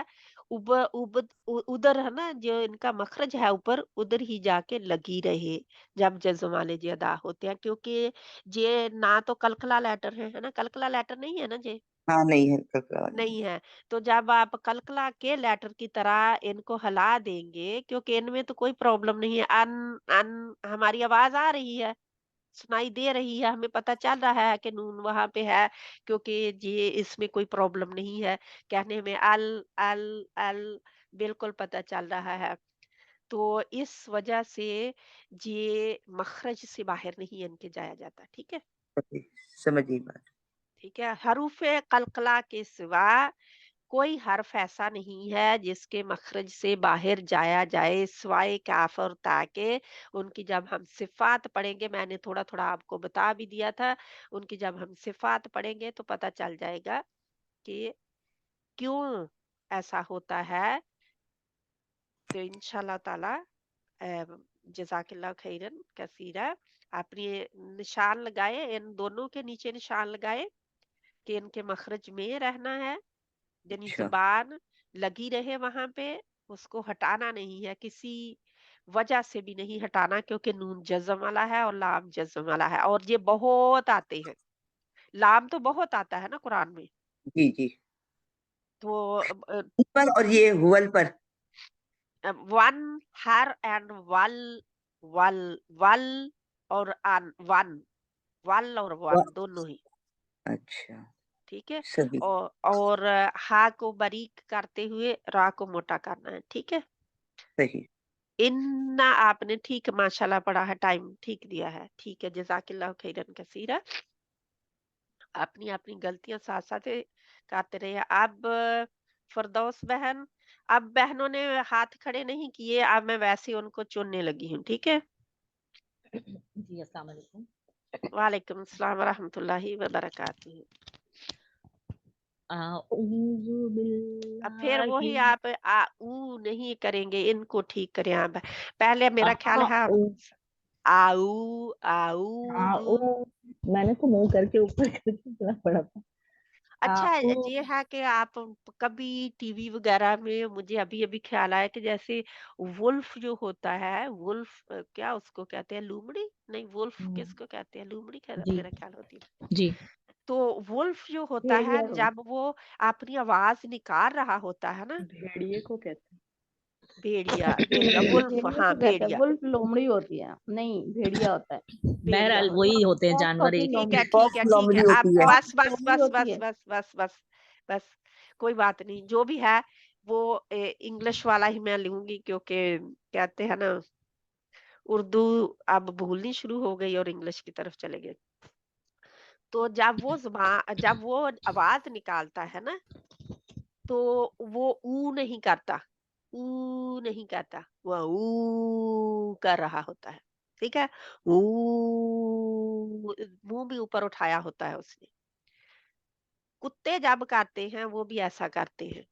ادھر ہے نا، جو ان کا مخرج ہے اوپر ادھر ہی جا کے لگی رہے جب جزم والے جی ادا ہوتے ہیں، کیونکہ یہ نہ تو کلکلا لیٹر ہے نا، کلکلا لیٹر نہیں ہے نا جی، ہاں نہیں ہے ککڑا والی. نہیں ہے. تو جب آپ کلکلا کے لیٹر کی طرح ان کو ہلا دیں گے، کیونکہ ان میں تو کوئی پرابلم نہیں ہے، ان ان ہماری آواز آ رہی ہے، سنائی دے رہی ہے، ہمیں پتہ چل رہا ہے کہ نون وہاں پہ ہے، کیونکہ یہ اس میں کوئی پرابلم نہیں ہے کہنے میں. ال ال ال بالکل پتہ چل رہا ہے. تو اس وجہ سے یہ مخرج سے باہر نہیں ان کے جایا جاتا. ٹھیک ہے، سمجھیے بات. ٹھیک ہے. حروف قلقلہ کے سوا کوئی حرف ایسا نہیں ہے جس کے مخرج سے باہر جایا جائے سوائے کاف اور تا کے. ان کی جب ہم صفات پڑھیں گے، میں نے تھوڑا تھوڑا آپ کو بتا بھی دیا تھا، ان کی جب ہم صفات پڑھیں گے تو پتہ چل جائے گا کہ کیوں ایسا ہوتا ہے. تو انشاءاللہ تعالی جزاک اللہ خیرن کثیرہ. اپنی نشان لگائے، ان دونوں کے نیچے نشان لگائے کہ ان کے مخرج میں رہنا ہے، یعنی اچھا زبان لگی رہے وہاں پہ، اس کو ہٹانا نہیں ہے، کسی وجہ سے بھی نہیں ہٹانا، کیونکہ نون جزم والا ہے اور لام جزم والا ہے، اور یہ بہت آتے ہیں. لام تو بہت آتا ہے نا قرآن میں. جی جی تو پر اور یہ ہول پر ون ہر اینڈ ول ول ول اور ان ون ول اور ون دونوں ہی. اچھا ٹھیک ہے، صحیح اور ہا کو باریک کرتے ہوئے را کو موٹا کرنا ہے. ٹھیک ہے. صحیح. ان آپ نے ٹھیک ماشاءاللہ پڑھا ہے، ٹائم ٹھیک دیا ہے. ٹھیک ہے، جزاک اللہ خیرن کثیرہ. اپنی اپنی غلطیاں ساتھ ساتھ کرتے رہے. اب फरदौस बहन, अब बहनों ने हाथ खड़े नहीं किए, अब मैं वैसे उनको चुनने लगी हूँ, ठीक है। जी अस्सलाम वालेकुम। वालेकुम अस्सलाम व रहमतुल्लाहि व बरकातुहू। अऊज़ु अब फिर वही बिल्लाहि आप आ ऊ नहीं करेंगे, इनको ठीक करें आप। पहले मेरा ख्याल है आऊ आऊ। मैंने तो मुंह करके ऊपर करके बोलना पड़ा था। अच्छा, आऊ ये है कि आप कभी टीवी वगैरह में, मुझे अभी अभी ख्याल आया कि जैसे वुल्फ जो होता है, वुल्फ क्या उसको कहते हैं, लोमड़ी नहीं, वुल्फ किसको कहते हैं, लोमड़ी जी मेरा ख्याल होती है। जी तो वुल्फ जो होता है, भेड़िया को जब वो अपनी आवाज निकाल रहा होता है ना, भेड़िए को कहते हैं। भेड़िया भेड़िया वुल्फ, भेड़िया हाँ को कहते हैं, भेड़िया वुल्फ लोमड़ी होती है, नहीं भेड़िया होता है। भेड़िया बहरहाल होता वही होते हैं फॉक्स जानवर होती एक। ठीक है फॉक्स ठीक है ठीक है। लोमड़ी अब होती है। बस बस लोमड़ी बस होती बस है। बस बस बस बस, कोई बात नहीं, जो भी है वो इंग्लिश वाला ही मैं लूंगी, क्योंकि कहते हैं ना, उर्दू अब भूलनी शुरू हो गई और इंग्लिश की तरफ चले गए। तो जब वो आवाज निकालता है ना, तो वो ऊ नहीं करता, ऊ नहीं करता, वो ऊ कर रहा होता है, ठीक है। ऊ मुंह भी ऊपर उठाया होता है उसने। कुत्ते जब करते हैं वो भी ऐसा करते हैं,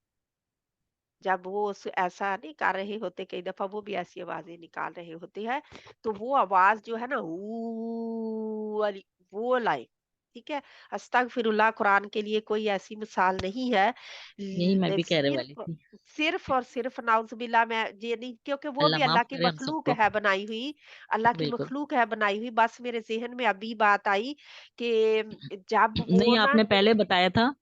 जब वो ऐसा नहीं कर रहे होते, कई दफा वो भी ऐसी आवाजें निकाल रहे होते हैं, तो वो आवाज जो है ना ऊ वाली, वो लाए, ठीक है। अस्तगफिरुल्लाह, कुरान के लिए कोई ऐसी मिसाल नहीं है। यही मैं भी कहने वाली सिर्फ थी। सिर्फ और सिर्फ नाउजुबिल्लाह, मैं ये नहीं, क्योंकि वो अल्लाह भी माफ अल्लाह की करे हम मखलूक सबको। है बनाई हुई, अल्लाह की बिल्कुल मखलूक है बनाई हुई। बस मेरे जहन में अभी बात आई कि जब वो नहीं, ना, आपने पहले बताया था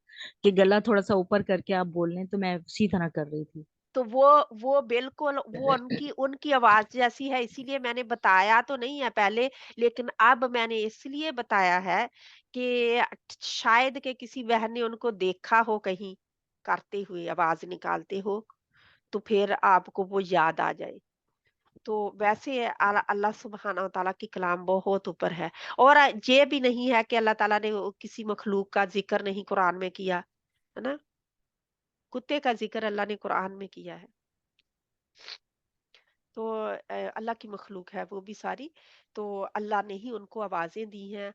कि गला थोड़ा सा ऊपर करके आप बोल रहे हैं, तो मैं उसी तरह कर रही थी। तो वो बिल्कुल वो उनकी उनकी आवाज जैसी है, इसीलिए मैंने बताया तो नहीं है पहले, लेकिन अब मैंने इसलिए बताया है कि शायद के किसी बहन ने उनको देखा हो कहीं करते हुए, आवाज निकालते हो, तो फिर आपको वो याद आ जाए। तो वैसे अल्लाह सुब्हाना व तआला की कलाम बहुत ऊपर है। और ये भी नहीं है कि अल्लाह ताला ने किसी मखलूक का जिक्र नहीं कुरान में किया, है ना। कुत्ते का जिक्र अल्लाह ने कुरान में किया है। तो अल्लाह की मखलूक है वो भी सारी, तो अल्लाह ने ही उनको आवाजें दी हैं।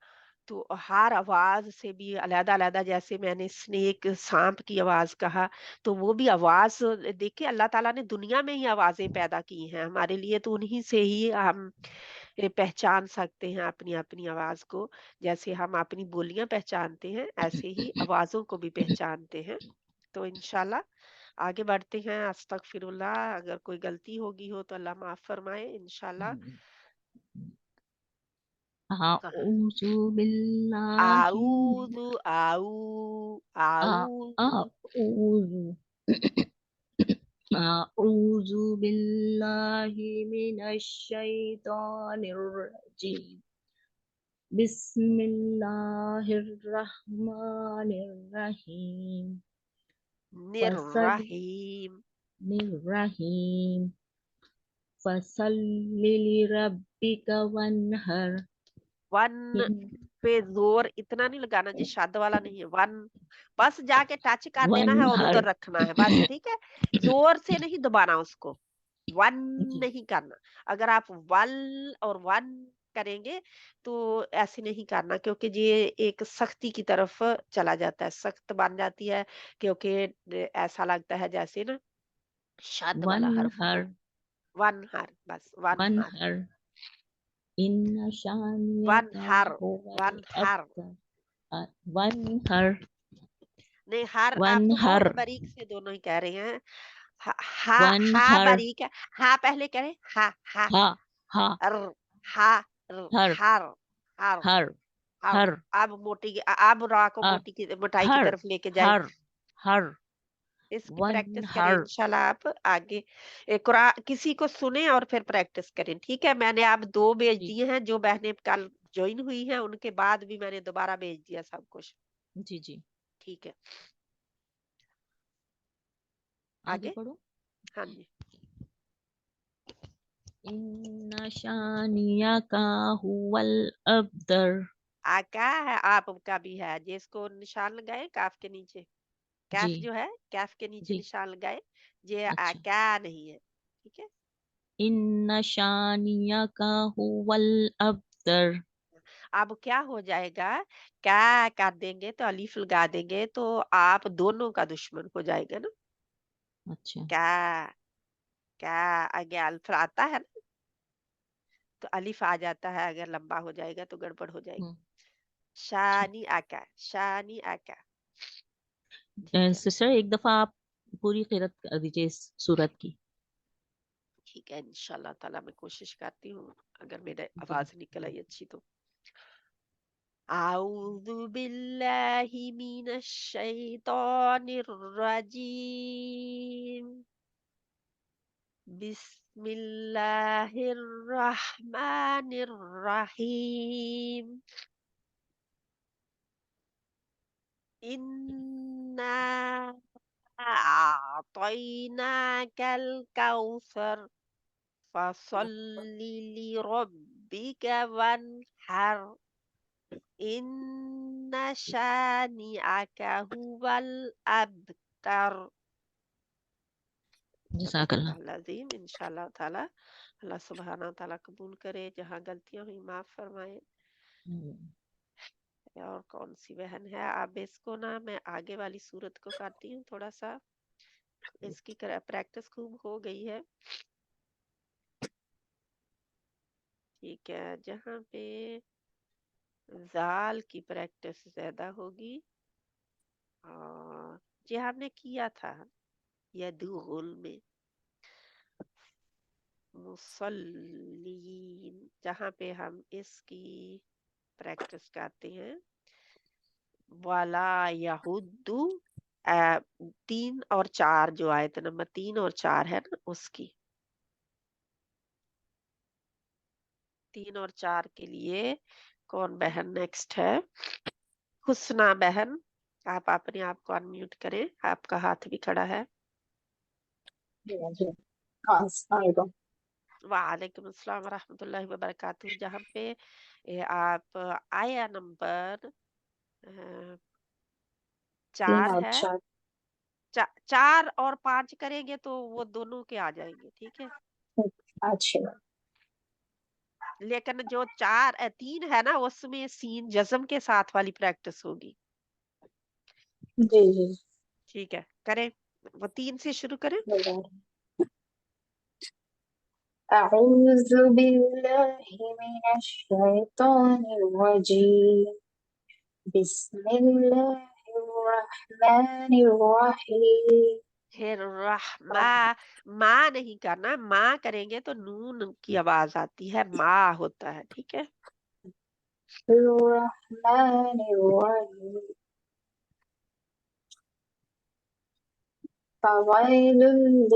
तो हर आवाज से भी अलहदा अलहदा, जैसे मैंने स्नेक सांप की आवाज कहा, तो वो भी आवाज देखिए, अल्लाह ताला ने दुनिया में ही आवाजें पैदा की हैं हमारे लिए, तो उन्हीं से ही हम पहचान सकते हैं अपनी अपनी आवाज को। जैसे हम अपनी बोलियां पहचानते हैं, ऐसे ही आवाजों को भी पहचानते हैं। तो इंशाल्लाह आगे बढ़ते हैं। अस्तगफिरुल्लाह, अगर कोई गलती होगी हो तो अल्लाह माफ फरमाए इंशाल्लाह। हाँ कहाँ? औज़ु बिल्लाहि आऊदु आऊ आ आऊदु। औज़ु औज़ु बिल्लाहि मिनश शैतानिर रजीम। बिस्मिल्लाहिर रहमानिर रहीम। निर्रहीम। फसल्लिर फसल्लि लिरब्बिका वन्हर। वन पे जोर इतना नहीं लगाना जी, शब्द वाला नहीं है वन, बस जाके टच कर देना है और वन्हर उधर रखना है बस, ठीक है। जोर से नहीं दबाना उसको, वन जी नहीं करना। अगर आप वल और वन करेंगे तो ऐसे नहीं करना, क्योंकि ये एक सख्ती की तरफ चला जाता है, सख्त बन जाती है, क्योंकि ऐसा लगता है जैसे ना शद वाला हर्फ वन्हर हो। वन हर, बस वन हर, वन्हर इन्ना वन शानियका हर, हुवल वन हर अब्तर। वन्हर नहीं, हर आप तो वन्हर बहुत बारीक से दोनों ही कह रहे हैं। हा हा, हा वन्हर बारीक है, हा पहले करें, हा हा हा हा अर, हा र, हर हर हर हर अब हर अब अब रा को हर मोटी की मोटाई की हर तरफ लेके जाए। हर हर इसकी प्रैक्टिस करें वन्हर। इंशाल्लाह। आप आगे कुरान किसी को सुने और फिर प्रैक्टिस करें, ठीक है। मैंने आप 2 भेज जी दिए हैं, जो बहनें कल ज्वाइन हुई हैं उनके बाद भी मैंने दोबारा भेज दिया सब कुछ, जी जी ठीक है। आगे आगे, पढ़ो। हाँ जी। इन्ना शानियका हुवल अब्तर। क्या है आपका भी है, जिसको निशान लगाए काफ के नीचे, कैफ जी जो है कैफ के नीचे जी निशान लगाए, ये अच्छा क्या नहीं है, ठीक है। इन्ना शानिया का हुवल अब्तर। अब क्या हो जाएगा, क्या कर देंगे तो अलीफ लगा देंगे तो आप दोनों का दुश्मन हो जाएगा ना। अच्छा क्या क्या आगे अल्फ आता है ना, तो अलीफ आ जाता है, अगर लंबा हो जाएगा तो गड़बड़ हो जाएगी। हम्म शानी आका, शानी आका, ठीक है। सिस्टर एक दफा आप पूरी किरत कर दीजिए इस सूरत की। ठीक है, इंशाल्लाह ताला मैं कोशिश करती हूँ, अगर मेरे जी आवाज निकल आई अच्छी तो। अऊज़ु बिल्लाहि मिनश शैतानिर रजीम, बिस्मिल्लाहिर रहमानिर रहीम, इन्ना अअतैनाकल कौसर फसल्लि लिरब्बिका वन्हर, इन्ना शानिअका हुवल अबतर। जज़ाकल्लाह। अज़ीम, इंशाल्लाह ताला अल्लाह सुब्हाना व ताला कबूल करे, जहाँ गलतियां हुई माफ फरमाए। हम्म, और कौन सी बहन है, अब इसको ना मैं आगे वाली सूरत को करती हूँ थोड़ा सा, इसकी प्रैक्टिस खूब हो गई है, ठीक है। जहाँ पे जाल की प्रैक्टिस ज्यादा होगी, और ये हमने किया था यदुगुल में, मुसल्लीन, जहाँ पे हम इसकी प्रैक्टिस करते हैं, वाला यहुद्दू, 3 और 4 जो आयत नंबर 3 और 4 है ना, उसकी 3 और 4 के लिए कौन बहन नेक्स्ट है? हुस्ना बहन, आप अपने आप को अनम्यूट करें, आपका हाथ भी खड़ा है। जी जी। हाँ अस्सलाम वालेकुम। वालेकुम अस्सलाम वरहमतुल्लाहि वबरकातुहू। जहाँ पे आप आया नंबर 4 3 और है, 4। 4 और 5 करेंगे तो वो दोनों के आ जाएंगे, ठीक है। अच्छी बात। लेकिन जो 3 है ना, उसमें सीन जज्म के साथ वाली प्रैक्टिस होगी, जी जी ठीक है। करें, वो 3 से शुरू करें। बता रही हूँ। अऊज़ु बिल्लाहि मिनश शैतानिर रजीम, बिस्मिल्लाहिर रहमानिर रहीम। फिर माँ नहीं करना, माँ करेंगे तो नून की आवाज आती है, माँ होता है, ठीक है। रहमानिर रहीम। फवैलुल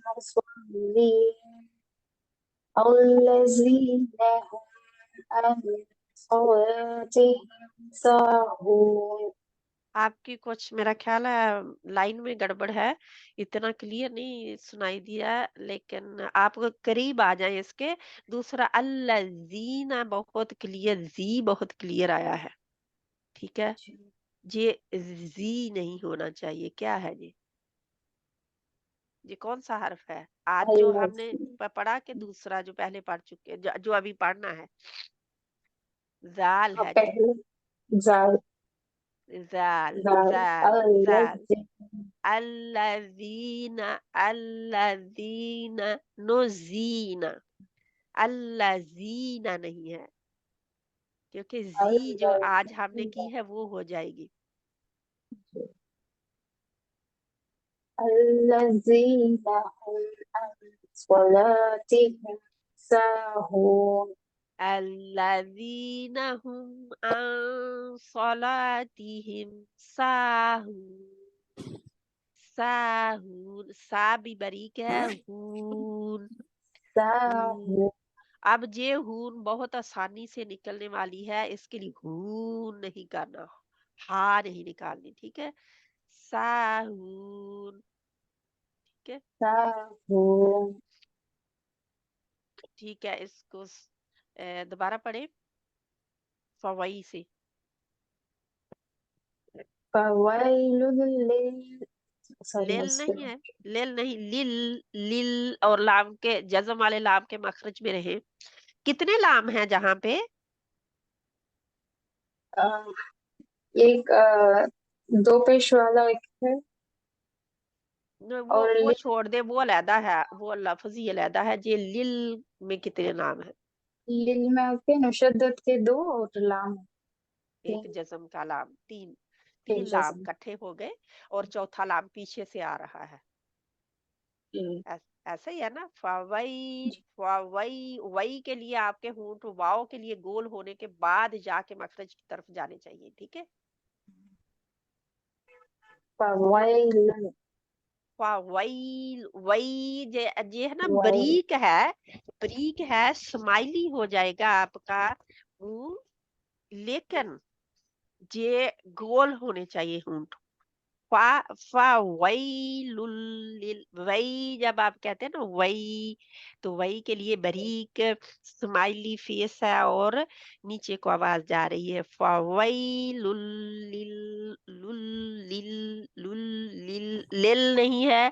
लिलमुसल्लीन الذين هم عن صلاتهم ساهون। आपकी कुछ मेरा ख्याल है लाइन में गड़बड़ है, इतना क्लियर नहीं सुनाई दिया, लेकिन आप करीब आ जाए इसके। दूसरा अल्लज़ीना बहुत क्लियर, जी बहुत क्लियर आया है, ठीक है। ये जी नहीं होना चाहिए, क्या है ये कौन सा हर्फ है? आज जो हमने पढ़ा के दूसरा जो पहले पढ़ चुके, जो अभी पढ़ना है, जाल है जी, पहले जाल जाल जाल जाल जाल। الذين अल्लज़ीना, अल्लज़ीना, नो जीना, अल्लज़ीना नहीं है, क्योंकि जी जो आज हमने की है वो हो जाएगी। الذين هم عن صلاتهم ساهون। अल्लज़ीना हुम अन सलातिहिम साहून, साहून, सा भी बारीक है, हून, हून। ساهون अब ये हून बहुत आसानी से निकलने वाली है, इसके लिए हून नहीं करना, हा नहीं निकालनी, ठीक है। साहून, ठीक है, ساهون। ठीक है। इसको दोबारा पढ़े फवई से। فويل لل سورry لیل نہیں ہے، لیل نہیں، لیل، لیل اور لام کے جزم والے لام کے مخرج میں رہے. کتنے لام ہیں جہاں پہ؟ ایک دو پیش والا ایک ہے اور وہ چھوڑ دے، وہ علیحدہ ہے، وہ لفظ ہی علیحدہ ہے. جی لیل میں کتنے لام ہیں؟ لیل میں آپ کے مشدد کے دو اور لام ایک جزم کا لام، تین ایک لام جزم. کٹھے ہو گئے اور چوتھا لام پیچھے سے آ رہا ہے. ایسا ہی ہے نا. فوئی فوئی وئی کے لیے آپ کے ہونٹ واؤ کے لیے گول ہونے کے بعد جا کے مخرج کی طرف جانے چاہیے. ٹھیک ہے. فویل فوئی وئی یہ ہے نا، ویل. بریک ہے، بریک ہے، سمائلی ہو جائے گا آپ کا منہ، لیکن یہ گول ہونے چاہیے ہونٹ. فویل وئی جب آپ کہتے ہیں نا وئی، تو وئی کے لیے بریک سمائلی فیس ہے اور نیچے کو آواز جا رہی ہے. فویل لل نہیں ہے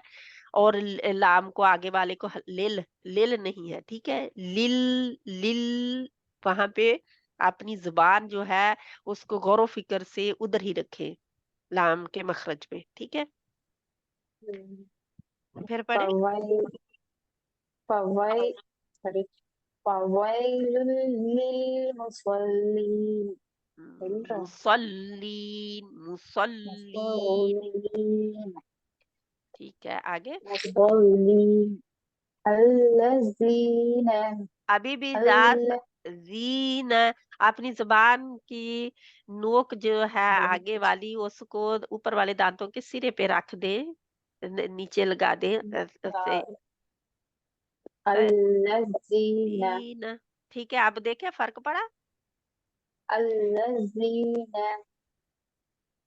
اور لام کو آگے والے کو لل نہیں ہے. ٹھیک ہے. لل وہاں پہ اپنی زبان جو ہے اس کو غور و فکر سے ادھر ہی رکھے لام کے مخرج میں. ٹھیک ہے. پھر پڑھے. فويل للمصلين. مصلین. مصلين ٹھیک ہے. آگے مصلين الذين ابھی بھی زین اپنی زبان کی نوک جو ہے آگے والی اس کو اوپر والے دانتوں کے سرے پہ رکھ دے، نیچے لگا دے. الذين ٹھیک ہے. اب دیکھیں فرق پڑا. الذين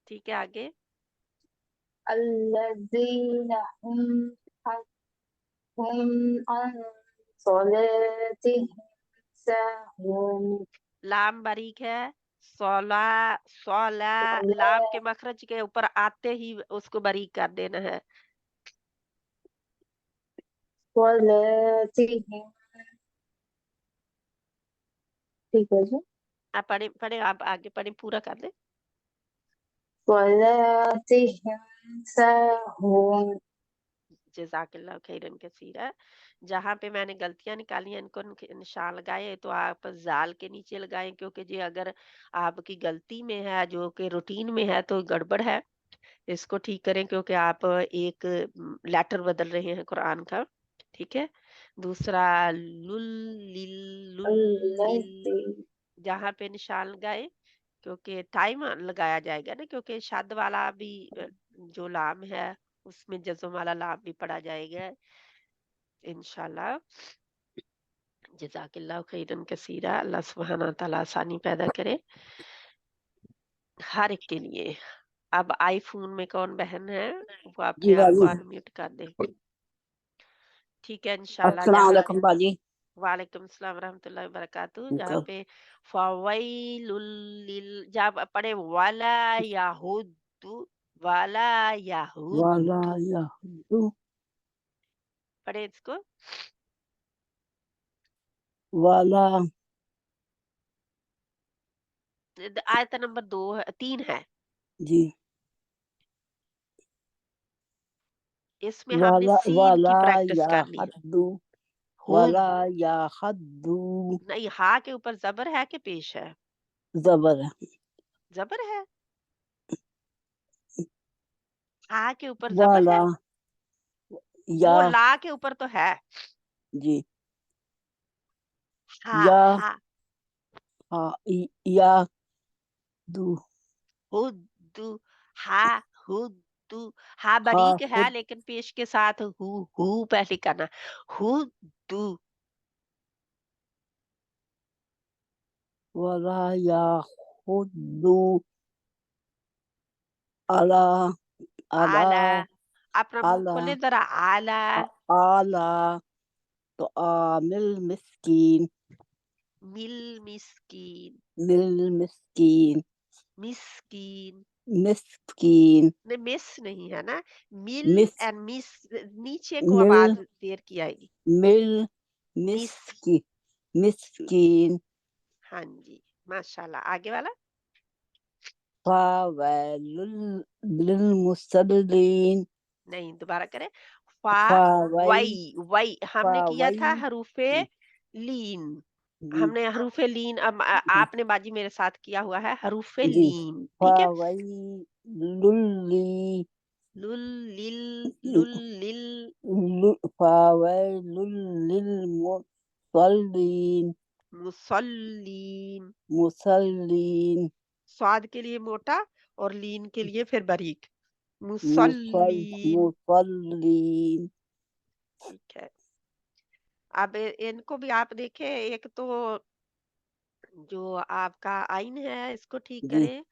ٹھیک ہے. آگے الذين هم عن صلاتهم ساهون. لام باریک ہے. سولا لام کے مخرج کے اوپر آتے ہی اس کو باریک کر دینا ہے. صلاتهم. ٹھیک ہے جی. آپ پڑھیں آپ آگے پڑھیں، پورا کر دیں. صلاتهم ساهون. جزاک اللہ خیرن کثیرا. جہاں پہ میں نے غلطیاں نکالی ہیں ان کو نشان لگائے تو آپ زال کے نیچے لگائیں، کیونکہ جی اگر آپ کی غلطی میں ہے جو کہ روٹین میں ہے تو گڑبڑ ہے، اس کو ٹھیک کریں کیونکہ آپ ایک لیٹر بدل رہے ہیں قرآن کا. ٹھیک ہے. دوسرا جہاں پہ نشان لگائے کیونکہ ٹائم لگایا جائے گا نا، کیونکہ شد والا بھی جو لام ہے اس میں جزم والا لام بھی پڑھا جائے گا انشاءاللہ. جزاک اللہ خیرن کثیرا. اللہ سبحانہ تعالیٰ آسانی پیدا کرے ہر ایک کے لیے. اب آئی فون میں کون بہن ہے وہ اپنے آپ کو انمیوٹ کر دے. ٹھیک ہے. انشاءاللہ السلام جہاں علیکم باجی. وعلیکم السلام ورحمۃ اللہ وبرکاتہ. جہاں پہ فویل جب پڑھے والا یہود والا یہود پڑھے اس کو. والا آیت نمبر 3 ہے. جی. اس میں ہم نے سین کی پریکٹس کرنی ہے. والا یا حدو. نہیں، ہا کے اوپر زبر ہے کہ پیش ہے؟ زبر ہے. زبر ہے. ہا کے اوپر زبر ہے. یا وہ لا کے اوپر تو ہے. جی. ہا ہا یا دو ہدو ہا ہدو. ہا باریک ہے لیکن پیش کے ساتھ ہو پہلے کرنا. ہدو ولا یا خدو اعلی اپنا منہ کھولے ذرا. اعلی تو عامل مسکین مل مسکین مسکین मिस्कीन नहीं मिस नहीं है ना, मिल मिस एंड मिस, नीचे को मिल आवाज देर की आएगी। मिल मिस, मिस्की मिस्कीन हाँ जी, माशाल्लाह। आगे वाला, फावैलुल लिलमुसल्लीन नहीं दोबारा करें। फा फावै वई हमने किया था फावै हरूफे लीन, जी हमने हरूफे लीन, अब जी आपने बाजी मेरे साथ किया हुआ है हरूफे जी लीन, ठीक है। फावैलुल्ली लुल लिल लुल लिल, फावैलुल लिलमुसल्लीन मुसल्लीन, मुसल्लीन स्वाद के लिए मोटा और लीन के लिए फिर बारीक, मुसल्लीन, मुसल्लीन ठीक है। अब इनको भी आप देखें, एक तो जो आपका आइन है इसको ठीक जी करें,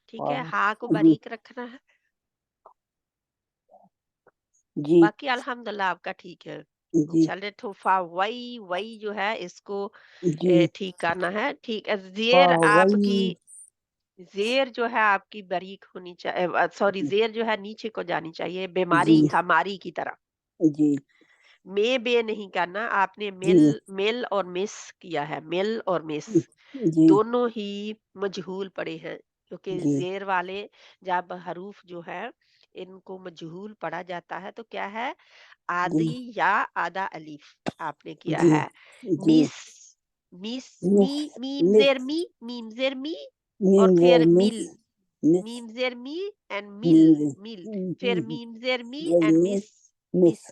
ठीक है, हाँ हा को जी बारीक रखना है, जी बाकी अल्हम्दुलिल्लाह आपका ठीक है। जी चले तो फा वई वई जो है इसको जी ठीक करना है, ठीक है। जेर आपकी, फावै जेर जो है आपकी बारीक होनी चाहिए, सॉरी जेर जो है नीचे को जानी चाहिए, बीमारी जी हमारी की तरह। जी में बे नहीं करना आपने, जी मिल मिल और मिस किया है, मिल और मिस जी दोनों ही मजहूल पड़े हैं, क्योंकि जी जेर वाले जब हरूफ जो है इनको मजहूल पढ़ा जाता है तो क्या है, जी आधी या आधा अलीफ आपने किया जी है। जी मिस, मिस मिस मिस मीम जेर मी और मीम फिर मिस मिल, मिस मीम जेर मी एंड मीम मिल, फिर मीम जेर मी एंड जमी मिस, मिस मिस,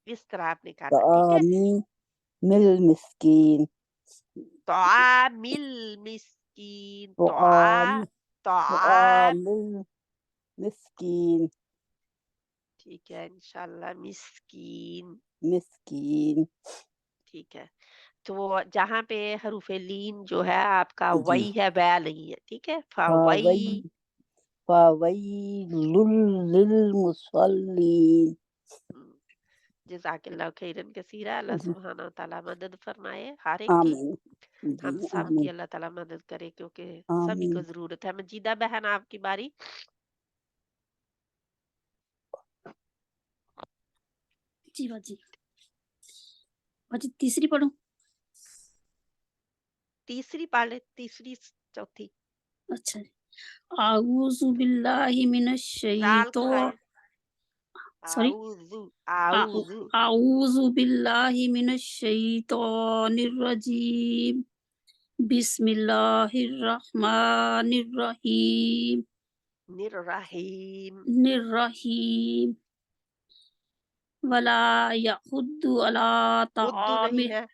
इस तरह आपने करना, ठीक है। तामी मिल मिस्कीन मिल मिस्कीन, ताम तो तामिल मिस्कीन ठीक है, इंशाल्लाह मिस्कीन, मिस्कीन ठीक है। तो जहाँ पे हरूफे लीन जो है आपका जी वही है, वै नहीं है, ठीक है। फावै फवई, फावैलुल लिलमुसल्लीन जज़ाकल्लाहु खैरन कसीरा। अल्लाह जी सुब्हानहू व तआला मदद फरमाए हर एक की, आमीन जी हम सब की आमीन अल्लाह ताला मदद करे, क्योंकि सभी आमीन को जरूरत है। मजीदा बहन आपकी बारी। जी बाजी, बाजी तीसरी पढ़ूं? तीसरी पढ़ ले, तीसरी चौथी, अच्छा, आऊज़ु बिल्लाहि मिनश जाल शैतो खाए, सॉरी आऊज़ु आऊज़ु, आऊज़ु बिल्लाहि मिनश शैतानिर रजीम, बिस्मिल्लाहिर रहमानिर रहीम, निर्रहीम, निर्रहीम, वला यहुद्दु अला उद्दू नहीं तामिल, है,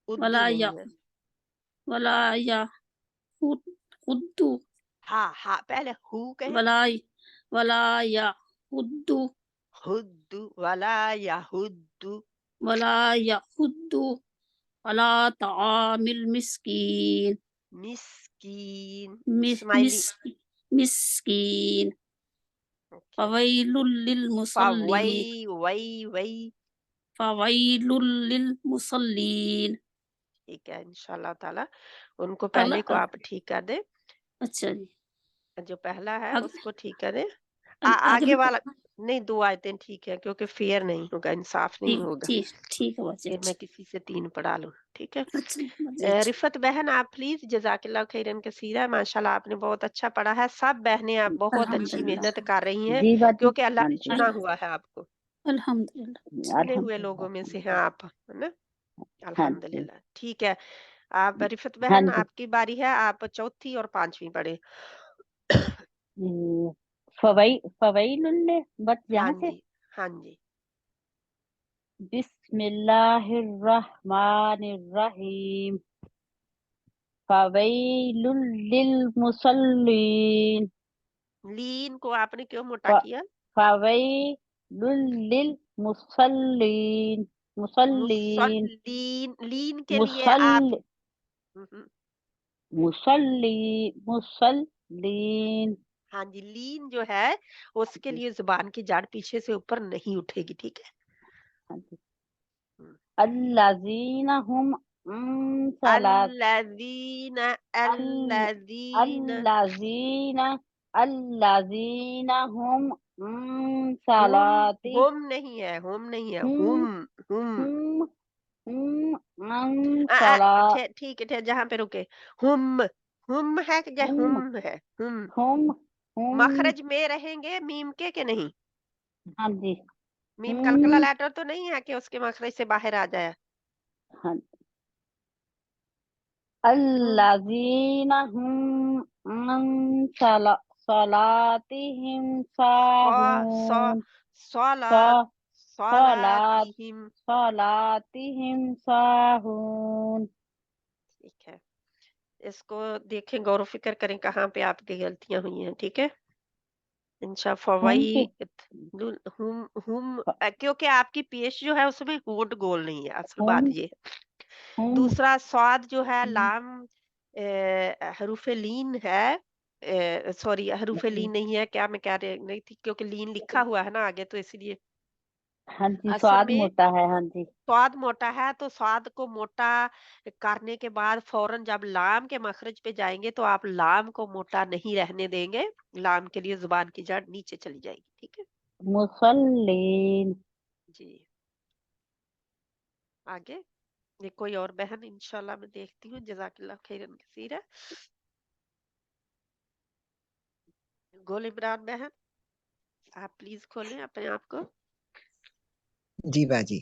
उद्दू वला नहीं य है, वला यहुद्दु हाँ हाँ पहले हु कहे, वला वला यहुद्दु हुद्दू वला याहुद्दू, वला यहुद्दु अला तामिल मिस्कीन, मिस्कीन, मिस स्माइली, मिस्कीन, ओके। फवैलुल लिल मुसल्लीन, फवई वई वई, फवैलुल लिल मुसल्लीन। ठीक है, इंशाल्लाह ताला उनको अगला पहले को आप ठीक कर दे, अच्छा जी, जो पहला है उसको ठीक करें। आगे आगे भी वाला नहीं, दो आयतें ठीक है, क्योंकि फेयर नहीं होगा, इंसाफ नहीं ठीक होगा, ठीक ठीक है बाजी, फिर मैं किसी से 3 पढ़ा लूं, ठीक है। अच्छा बाजी, अच्छा रिफत बहन आप प्लीज, जजाकिल्लाह खैरन कसीरा, माशाल्लाह आपने बहुत अच्छा पढ़ा है। सब बहनें आप बहुत अच्छी अल्हम्दुलिल्लाह, मेहनत कर रही हैं, जी बाजी। क्योंकि अल्लाह हाँ ने जी चुना हुआ है आपको, अल्हम्दुलिल्लाह। चुने हुए अल्हम्दुलिल्लाह। लोगों में से हैं आप, है ना। हाँ जी अल्हम्दुलिल्लाह, ठीक है। आप रिफत हाँ बहन जी आपकी बारी है, आप चौथी और पांचवी पढ़े। जी। फवैलुल बस हाँ यहाँ से जी, हाँ जी, बिस्मिल्लाहिर्रहमानिर्रहीम, फवैलुल लिल मुसल्लीन, लीन को आपने क्यों मोटा किया। फवैलुल लिल मुसल्लीन, मुसल्लीन मुसल्लीन, लीन के लिए आप, मुसल हम्म, मुसल्लीन हाँ जी, लीन जो है उसके लिए जुबान की जड़ पीछे से ऊपर नहीं उठेगी, ठीक है। हम्म। अल्लज़ीना हुम सलात अल्लज़ीना, अल्लज़ीना, अल्लज़ीना الذین ہم ہم صلاتی ہم نہیں ہے، ہم نہیں ہے، ہم ہم عن صلا ٹھیک ہے، جہاں پہ رکے ہم ہے کہ ہم ہم ہے، ہم ہم ہم مخرج میں رہیں گے میم کے کہ نہیں؟ ہاں جی میم ہم کلکلا لیٹر تو نہیں ہے کہ اس کے مخرج سے باہر آ جائے؟ ہاں ہم الذین ہم عن صلاتہم سو ساہون صلات صلاتہم صلاتہم ساہون. ٹھیک ہے، اس کو دیکھیں، غور و فکر کریں کہاں پہ آپ کی غلطیاں ہوئی ہیں، ٹھیک ہے انشاء ہم کی ہم کیونکہ آپ کی پیش جو ہے اس میں ہونٹ گول نہیں ہے، اصل ہم بات یہ ہے۔ ہم دوسرا سواد جو ہے ہم لام حروف لین ہے، سوری حروف جی لین نہیں ہے، کیا میں کہہ رہی نہیں تھی، کیونکہ لین لکھا ہوا ہے نا آگے، تو اس لیے ہاں جی اصل سواد میں موٹا ہے ہاں جی سواد موٹا ہے، تو سواد کو موٹا کرنے کے بعد فوراً جب لام کے مخرج پہ جائیں گے تو آپ لام کو موٹا نہیں رہنے دیں گے، لام کے لیے زبان کی جڑ نیچے چلی جائے گی، ٹھیک ہے مسلین. جی۔ آگے یہ کوئی اور بہن انشاءاللہ میں دیکھتی ہوں، جزاک اللہ خیرن کثیر ہے۔ گول عمران بہن، آپ پلیز کھولیں اپنے آپ کو۔ جی باجی،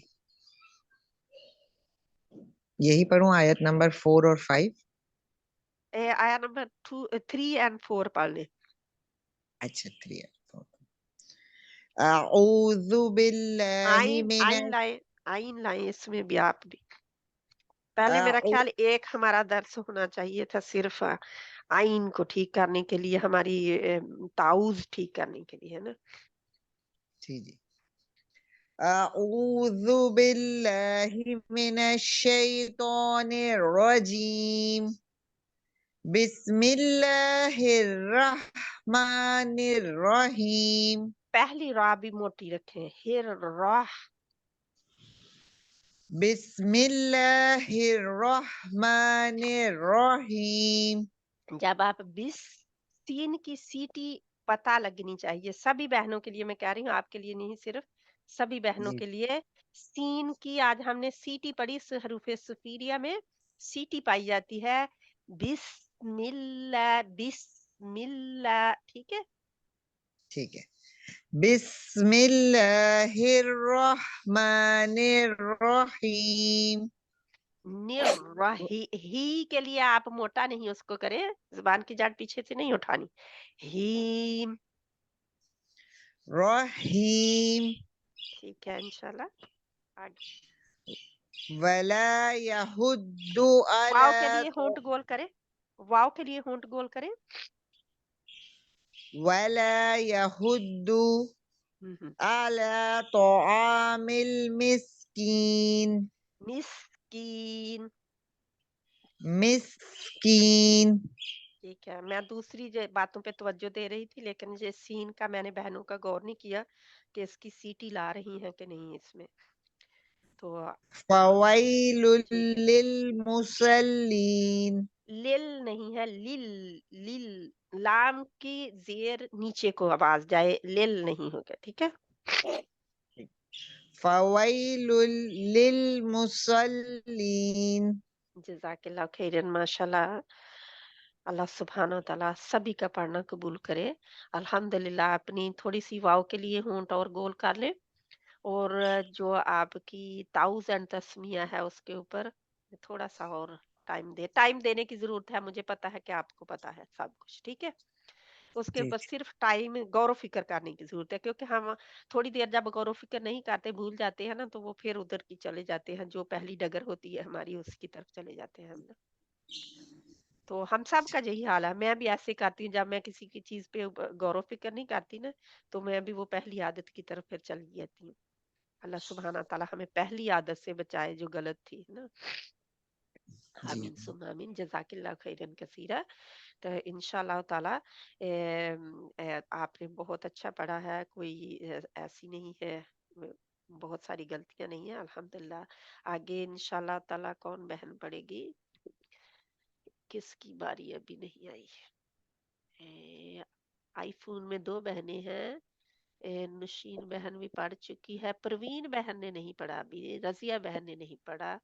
یہی پڑھوں آیت نمبر 4 اور 5؟ آیا نمبر 3 and 4 پڑھ لیں۔ اچھا 3 اور 4. اعوذ باللہ آئین من آئین لائیں، آئین لائیں، اس میں بھی آپ بھی پہلے میرا اعوذ خیال ایک ہمارا درس ہونا چاہیے تھا صرف آئین کو ٹھیک کرنے کے لیے، ہماری تعوذ ٹھیک کرنے کے لیے، ہے نا؟ جی جی اعوذ باللہ من الشیطان الرجیم بسم اللہ الرحمن الرحیم پہلی را بھی موٹی رکھیں، ہر راہ، بسم اللہ الرحمن الرحیم. جب آپ بس سین کی سیٹی پتہ لگنی چاہیے، سبھی بہنوں کے لیے میں کہہ رہی ہوں، آپ کے لیے نہیں، صرف سبھی بہنوں جی کے لیے سین کی آج ہم نے سیٹی پڑھی، حروف سفیریہ میں سیٹی پائی جاتی ہے، بسم اللہ، بسم اللہ، ٹھیک ہے؟ ٹھیک ہے، بسم اللہ الرحمن الرحیم. ہی کے لیے آپ موٹا نہیں اس کو کریں، زبان کی جڑ پیچھے سے نہیں اٹھانی، ہیم، رحیم ٹھیک ہے انشاءاللہ۔ آگے ولا یحد واو کے لیے علی ہونٹ گول کریں، واو کے لیے ہونٹ گول کریں، ولا یحد ہم۔ علی طعام المسکین. مسکین، مسکین ٹھیک ہے، میں دوسری باتوں پہ توجہ دے رہی تھی، لیکن یہ سین کا میں نے بہنوں کا غور نہیں کیا کہ اس کی سیٹی لا رہی ہیں کہ نہیں اس میں، تو فویل ٹھیک ہے، للمصلین. لل نہیں ہے، لل، لل، لام کی زیر نیچے کو آواز جائے، لل نہیں ہوگا، ٹھیک ہے؟ فویل للمصلین. جزاک اللہ خیرن، ماشاءاللہ، اللہ سبحانہ وتعالیٰ سبھی کا پڑھنا قبول کرے۔ الحمدللہ اپنی تھوڑی سی واو کے لیے ہونٹ اور گول کر لیں، اور جو آپ کی تعوذ اینڈ تسمیہ ہے اس کے اوپر تھوڑا سا اور ٹائم دینے کی ضرورت ہے، مجھے پتا ہے کہ آپ کو پتا ہے سب کچھ، ٹھیک ہے؟ اس کے جی اوپر صرف ٹائم غور و فکر کرنے کی ضرورت ہے، کیونکہ ہم تھوڑی دیر جب غور و فکر نہیں کرتے، بھول جاتے ہیں نا، تو وہ پھر ادھر کی چلے جاتے ہیں، جو پہلی ڈگر ہوتی ہے ہماری اس کی طرف چلے جاتے ہیں ہم نا۔ تو ہم سب کا یہی حال ہے، میں بھی ایسے کرتی ہوں، جب میں کسی کی چیز پہ غور و فکر نہیں کرتی نا، تو میں بھی وہ پہلی عادت کی طرف پھر چلی جاتی ہوں۔ اللہ سبحانہ تعالیٰ ہمیں پہلی عادت سے بچائے جو غلط تھی نا۔ جی آمین ثم آمین، جزاک اللہ خیرن کثیرہ۔ تو انشاءاللہ تعالیٰ آپ نے بہت اچھا پڑھا ہے، کوئی ایسی نہیں ہے، بہت ساری غلطیاں نہیں ہیں، الحمدللہ۔ آگے انشاءاللہ تعالیٰ کون بہن پڑھے گی؟ کس کی باری ابھی نہیں آئی؟ आईफोन में 2 बहनें हैं। नौशीन बहन भी पढ़ चुकी है, परवीन बहन ने नहीं पढ़ा अभी, रजिया बहन ने नहीं पढ़ा।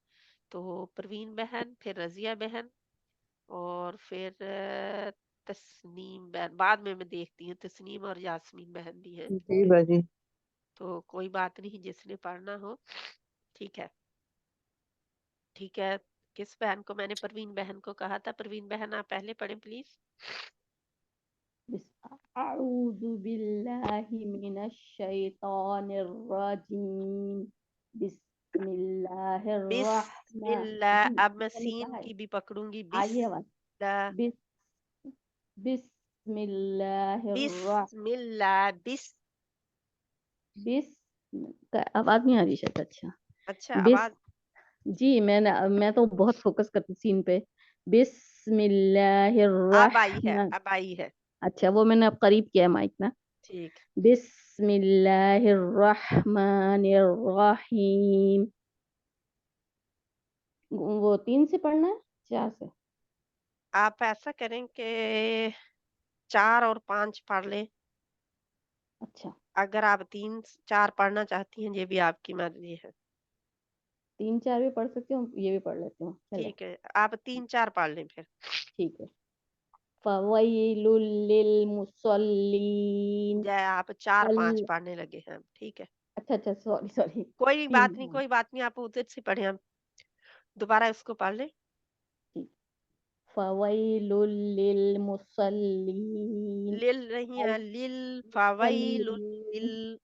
तो परवीन बहन, फिर रजिया बहन, और फिर तस्नीम बहन। बाद में मैं देखती हूँ, तस्नीम और यास्मीन बहन भी हैं। जी बाजी। तो कोई बात नहीं, जिसने पढ़ना हो। ठीक है, ठीक है। किस बहन को? मैंने परवीन बहन को कहा था। परवीन बहन आप पहले पढ़ें प्लीज। أعوذ بالله من الشيطان الرجيم بسم الله الرحمن बिस्मिल्लाह। जी अब मैं मैंने सीन कहा है की भी पकड़ूंगी। आगे आवाज बिस्मिल्लाह, बिस बिस्मिल्लाहिर्रह बिस्मिल्लाह, बिस आवाज नहीं आ रही शायद। अच्छा अच्छा बिस आवाज। जी मैं तो बहुत फोकस करती सीन पे। अब आई है, बिस्मिल्लाहिर्रहमान। अब आई है। अच्छा वो मैंने अब करीब किया है माइक ना। ठीक। बिस्मिल्लाहिर्रहमानिर्रहीम। वो 3 से पढ़ना है 4 से? आप ऐसा करें कि 4 और 5 पढ़ लें। अच्छा अगर आप 3 4 पढ़ना चाहती हैं, ये भी आपकी मर्जी है। 3 4 भी पढ़ सकती हूँ, ये भी पढ़ लेती हूँ चले। ठीक है, आप 3 4 पढ़ लें फिर। ठीक है। फवैलुल लिल मुसल्लीन। या आप 4 5 अल पढ़ने लगे हैं। ठीक है, अच्छा सॉरी सॉरी कोई 3 बात नहीं, कोई बात नहीं। आप उधर से पढ़े, हम दोबारा इसको पढ़ लें। ठीक। फवैलुल लिल मुसल्लीन। लिल नहीं है, लिल फवैलुल लिल।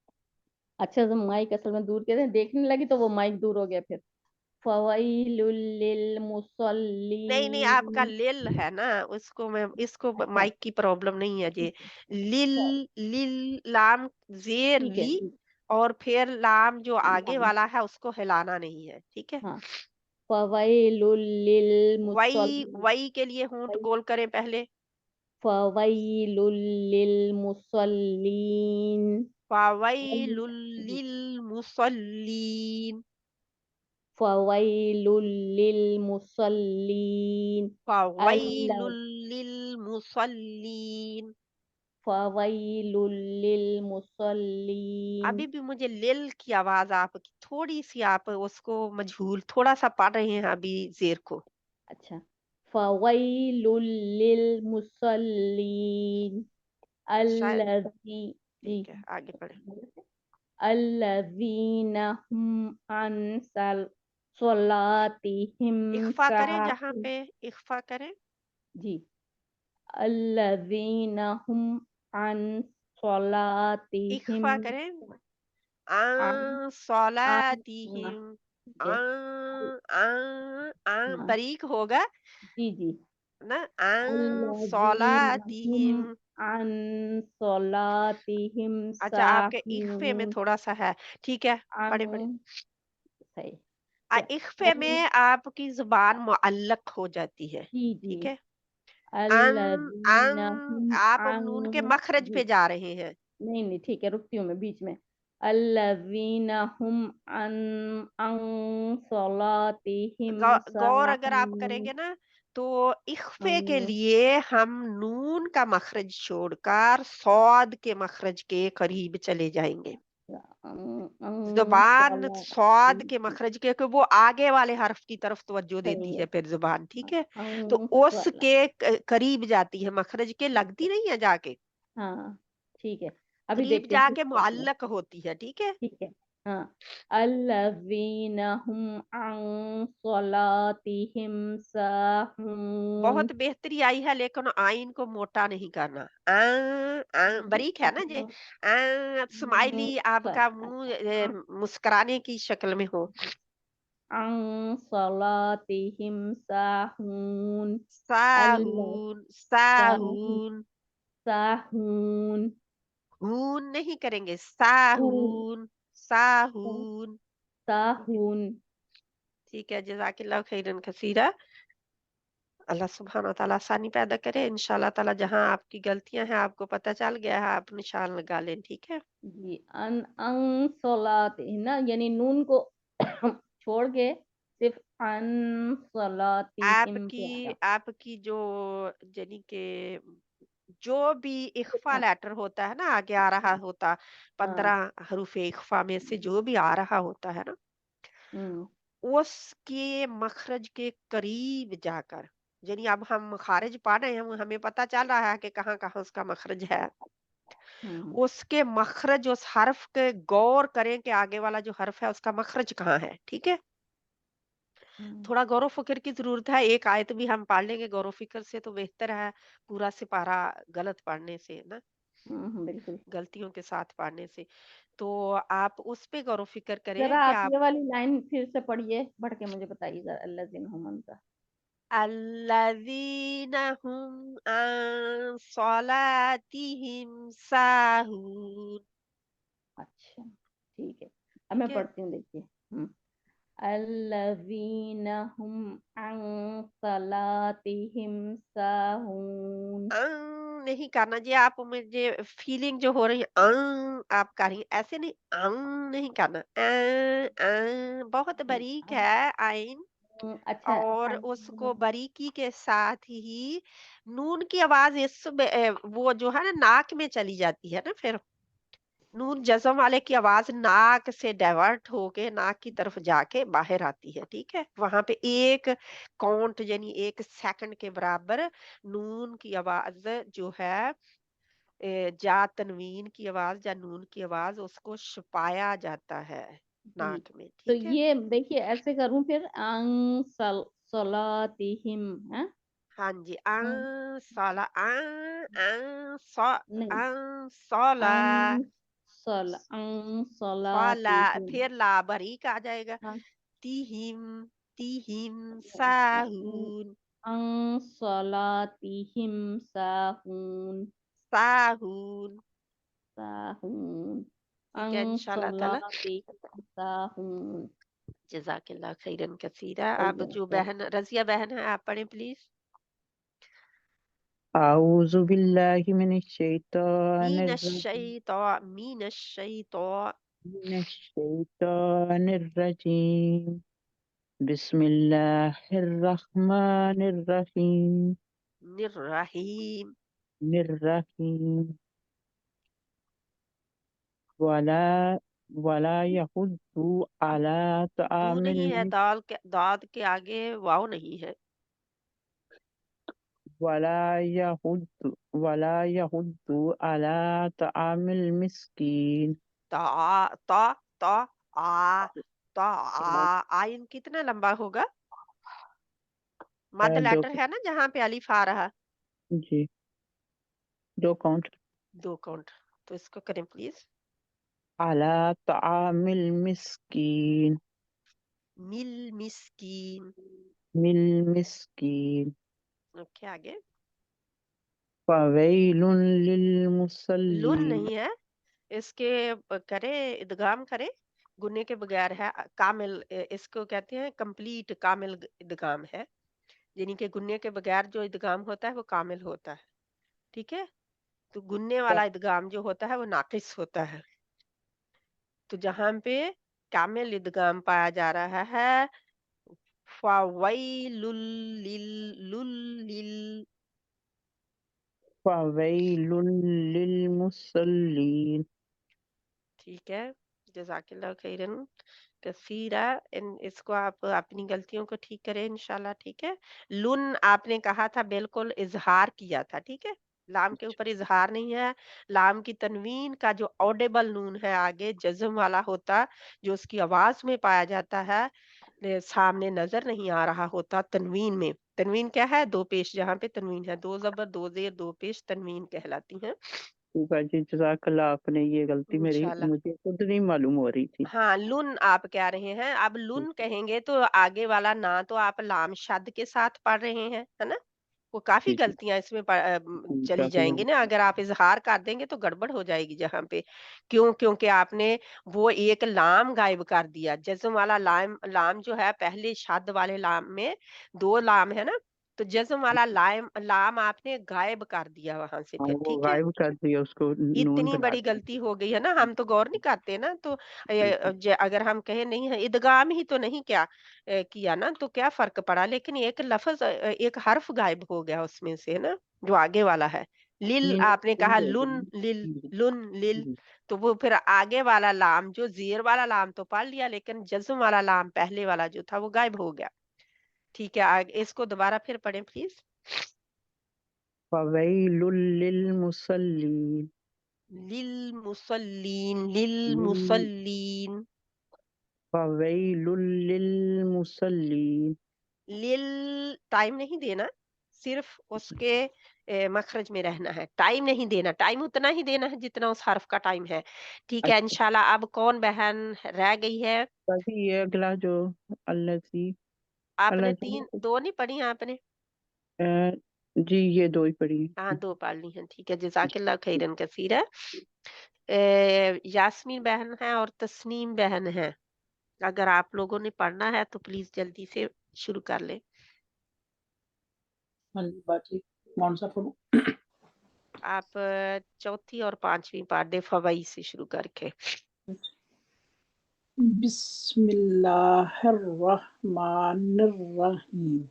अच्छा तो माइक असल में दूर कर देखने लगी तो वो माइक दूर हो गया फिर। फवैलुल लिल नहीं, आपका मुसल्लीन। लिल है ना, उसको मैं, इसको अच्छा माइक की प्रॉब्लम नहीं है जी। ठीक है लिल, सॉरी लिल लाम जेर ठीक है ली, ठीक और फिर लाम जो आगे लाम वाला है उसको हिलाना नहीं है। ठीक है। हाँ फवैलुल लिल वही मुसल्लीन। वही के लिए होंठ गोल करें पहले। फवैलुल लिल मुसल्लीन। फवैलुल लिल मुसल्लीन, फवैलुल लिल मुसल्लीन। फवैलुल लिल मुसल्लीन। फवैलुल लिल मुसल्लीन। अभी भी मुझे लिल की आवाज आपकी थोड़ी सी, आप उसको मजहूल थोड़ा सा पढ़ रहे हैं अभी जेर को। अच्छा फवैलुल लिल मुसल्लीन। शायद। अल्लज़ी जी ठीक है, आगे पढ़े। अल्लज़ीना हुम अन सलातिहिम इख्फा करें जहाँ साहुन। पे, इख्फा करें। जी अल्लज़ीना हुम अन सलातिहिम इख्फा करें। अन सलातिहिम। ठीक है हाँ बारीक होगा जी जी ना। अल्लज़ीना हुम सलातिहिम। अन सलातिहिम अच्छा, आपके इख्फे में साहुन। थोड़ा सा है। ठीक है, पढ़े पढ़े। अन सही क्या इख्फे अल में आपकी जुबान मुअल्लक हो जाती है। जी ठीक जी है। अन, अल्लज़ीना अन, हुम आप अब नून के अन मखरज जी पे जा रहे हैं। नहीं नहीं ठीक है रुकती हूँ मैं बीच में। अल्लज़ीना हुम अन अन सलातिहिम गौर अगर आप साहुन। करेंगे ना, तो इख्फे के अन लिए हम नून का मखरज छोड़कर सौद के मखरज के करीब चले जाएंगे। अन जुबान सला सौद जी के जी मखरज के, क्योंकि वो आगे वाले हर्फ की तरफ तवज्जो देती सही है है फिर जुबान। ठीक है। तो अन सला उसके करीब जाती है, मखरज के लगती नहीं है जाके, हाँ ठीक है अभी करीब देखते हैं जाके किस तरह में। मुअल्लक होती है। ठीक है। ठीक है हाँ अल्लज़ीना हुम अन सलातिहिम साहुन। बहुत बेहतरी आई है, लेकिन आइन को मोटा नहीं करना। बारीक है ना ये। स्माइली आपका मुंह मुस्कुराने की शक्ल में हो। अन सलातिहिम साहुन। अल्लाह साहून, साहून। साहुन हून नहीं करेंगे, ऊन साहून, साहून। ठीक है। साहुन। ठीक है, जज़ाकिल्लाह खैरन कसीरा। अल्लाह सुब्हान व तआला आसानी पैदा करे इंशाल्लाह ताला। जहां आपकी गलतियां हैं आपको पता चल गया है, आप निशान लगा लें। ठीक है। जी अन अन सलातिहिम ना यानी नून को छोड़ के सिर्फ अन सलातिहिम आपकी पे आया। आपकी जो यानी के जो भी इख्फा लेटर होता है ना, आगे आ रहा होता, हाँ 15 हरूफ इख्फा में से जो भी आ रहा होता है ना, हम्म उसके मखरज के करीब जाकर, यानी अब हम खारिज पढ़ रहे हैं, हमें पता चल रहा है कि कहाँ कहाँ उसका मखरज है, हम्म उसके मखरज, उस हर्फ के गौर करें कि आगे वाला जो हर्फ है उसका मखरज कहाँ है। ठीक है, हम्म थोड़ा गौर फिक्र की जरूरत है। एक आयत भी हम पढ़ लेंगे गौर फिक्र से तो बेहतर है पूरा सिपारा गलत पढ़ने से ना, बिल्कुल। गलतियों के साथ पढ़ने से। तो आप उस पे गौर फिक्र जरा करें कि आप आप ये वाली लाइन फिर से पढ़िए, पढ़ के मुझे बताइए जरा, अल्लाज़ीना हुम अनसा। अल्लज़ीना हुम अन सलातिहिम साहून। अच्छा ठीक है, अब ठीक मैं है, पढ़ती हूँ, देखिए। अल्लज़ीना हुम अन सलातिहिम साहून। नहीं करना जी, आप मुझे फीलिंग जो हो रही है आप कर रही हैं, ऐसे नहीं, नहीं करना। बहुत बारीक है आइन, अच्छा और उसको बारीकी के साथ ही नून की आवाज वो जो है ना नाक में चली जाती है ना, फिर नून जज़म वाले की आवाज नाक से डाइवर्ट होके नाक की तरफ जाके बाहर आती है। ठीक है, वहां पे एक काउंट यानी एक सेकंड के बराबर नून की आवाज जो है, जा तनवीन की आवाज या नून की आवाज, उसको छुपाया जाता है जी, नाक में। तो ठीक है, ये देखिए ऐसे करूं फिर, अं सलातिहिम है। हाँ जी, अं, साला नहीं, साला अं साला, सलातिहिम। फिर ला बारीक आ जाएगा, हाँ, तिहिम तिहिम अं साहून अं सलातिहिम साहून। साहून। साहून, ठीक है, अं इंशाल्लाह ताला। सलातिहिम साहून। जजाकिल्लाह खैरन कसीरा। सही अब है, जो बहन रजिया बहन है, आप पढ़ें प्लीज। أعوذ بالله من الشيطان الرجيم मीन शैतो من الشيطان الرجيم بسم الله الرحمن الرحيم निर्रहीम। الرحيم ولا يحض على दू طعام नहीं है, दाद के आगे वाव नहीं है। ولا يحض ولا يحض على طعام المسكين ता ता ता आ ता आइन कितना लंबा होगा? मद दो लेटर है ना जहाँ पे अलिफ आ रहा, जी 2 काउंट 2 काउंट। तो इसको करें प्लीज। على طعام المسكين मिल मिस्कीन। المسكين ओके, आगे। فويل लुन للمصلين नहीं है, इसके करे इदगाम करे, गुन्ने के बगैर है, कामिल, इसको कहते हैं कंप्लीट कामिल इदगाम है, यानी कि गुन्ने के बगैर जो इदगाम होता है वो कामिल होता है। ठीक है, तो गुन्ने वाला इदगाम जो होता है वो नाकिस होता है। तो जहां पे कामिल इदगाम पाया जा रहा है, फवैलुल लिल فويل للمصلين ठीक है, जज़ाकिल्लाह खैरन कसीरा। इसको आप अपनी गलतियों को ठीक करें इंशाल्लाह। ठीक है, लुन आपने कहा था, बिल्कुल इजहार किया था। ठीक है, लाम के ऊपर इजहार नहीं है। लाम की तनवीन का जो ऑडेबल नून है आगे जज्म वाला होता, जो उसकी आवाज में पाया जाता है, सामने नजर नहीं आ रहा होता तनवीन में। तनवीन क्या है? दो पेश, जहाँ पे तनवीन है, दो जबर दो जेर दो पेश तनवीन कहलाती है ठीक है जी जज़ाकल्लाह आपने ये गलती मेरी इंशाल्लाह। मुझे खुद नहीं मालूम हो रही थी हाँ, लुन आप कह रहे हैं। अब लुन कहेंगे तो आगे वाला ना तो आप लाम शद के साथ पढ़ रहे हैं, है ना? वो काफ़ी जी जी गलतियाँ इसमें चली काफी जाएँगी ना, अगर आप इज़हार कर देंगे तो गड़बड़ हो जाएगी जहाँ पे। क्यों? क्योंकि आपने वो एक लाम गायब कर दिया। जज़्म वाला लाम लाम जो है, पहले शद वाले लाम में 2 लाम है ना? तो जज़्म वाला लाम आपने गायब कर दिया वहाँ से हाँ फिर, वो ठीक है? गायब कर दिया उसको नून इतनी बना बड़ी दिया गलती हो गई है ना, हम तो गौर नहीं करते ना, तो जी जी अगर हम कहें नहीं है, इदगाम ही तो नहीं क्या किया ना, तो क्या फर्क पड़ा, लेकिन एक लफ्ज एक हर्फ गायब हो गया उसमें से ना, जो आगे वाला है, लिल आपने कहा लुन लिल लुन लिल, तो वो फिर आगे वाला लाम जो जेर वाला लाम तो पढ़ लिया, लेकिन जज्म वाला लाम पहले वाला जो था वो गायब हो गया। ठीक है, आगे इसको दोबारा फिर पढ़ें प्लीज। फवैलुल लिलमुसल्लीन, लिल मुसल्लीन फवैलुल लिलमुसल्लीन। लिल टाइम नहीं देना, सिर्फ उसके मखरज में रहना है, टाइम नहीं देना, टाइम उतना ही देना है जितना उस हर्फ का टाइम है। ठीक है इंशाल्लाह। अब कौन बहन रह गई है? बाकी ये अगला जो अल्लज़ी, आपने अल्लज़ी, दो नहीं पढ़ी आपने? जी ये दो ही पढ़ी हैं। हाँ दो पढ़ ली हैं, ठीक है, जज़ाकल्लाह खैरन कसीरा। यास्मीन बहन है और तस्नीम बहन है, अगर आप लोगों ने पढ़ना है तो प्लीज जल्दी से शुरू कर ले। बाकी कौन सा पढ़ूं? आप चौथी और पांचवी पाठ दे फवाई से शुरू करके। बिस्मिल्लाहिर्रहमानिर्रहीम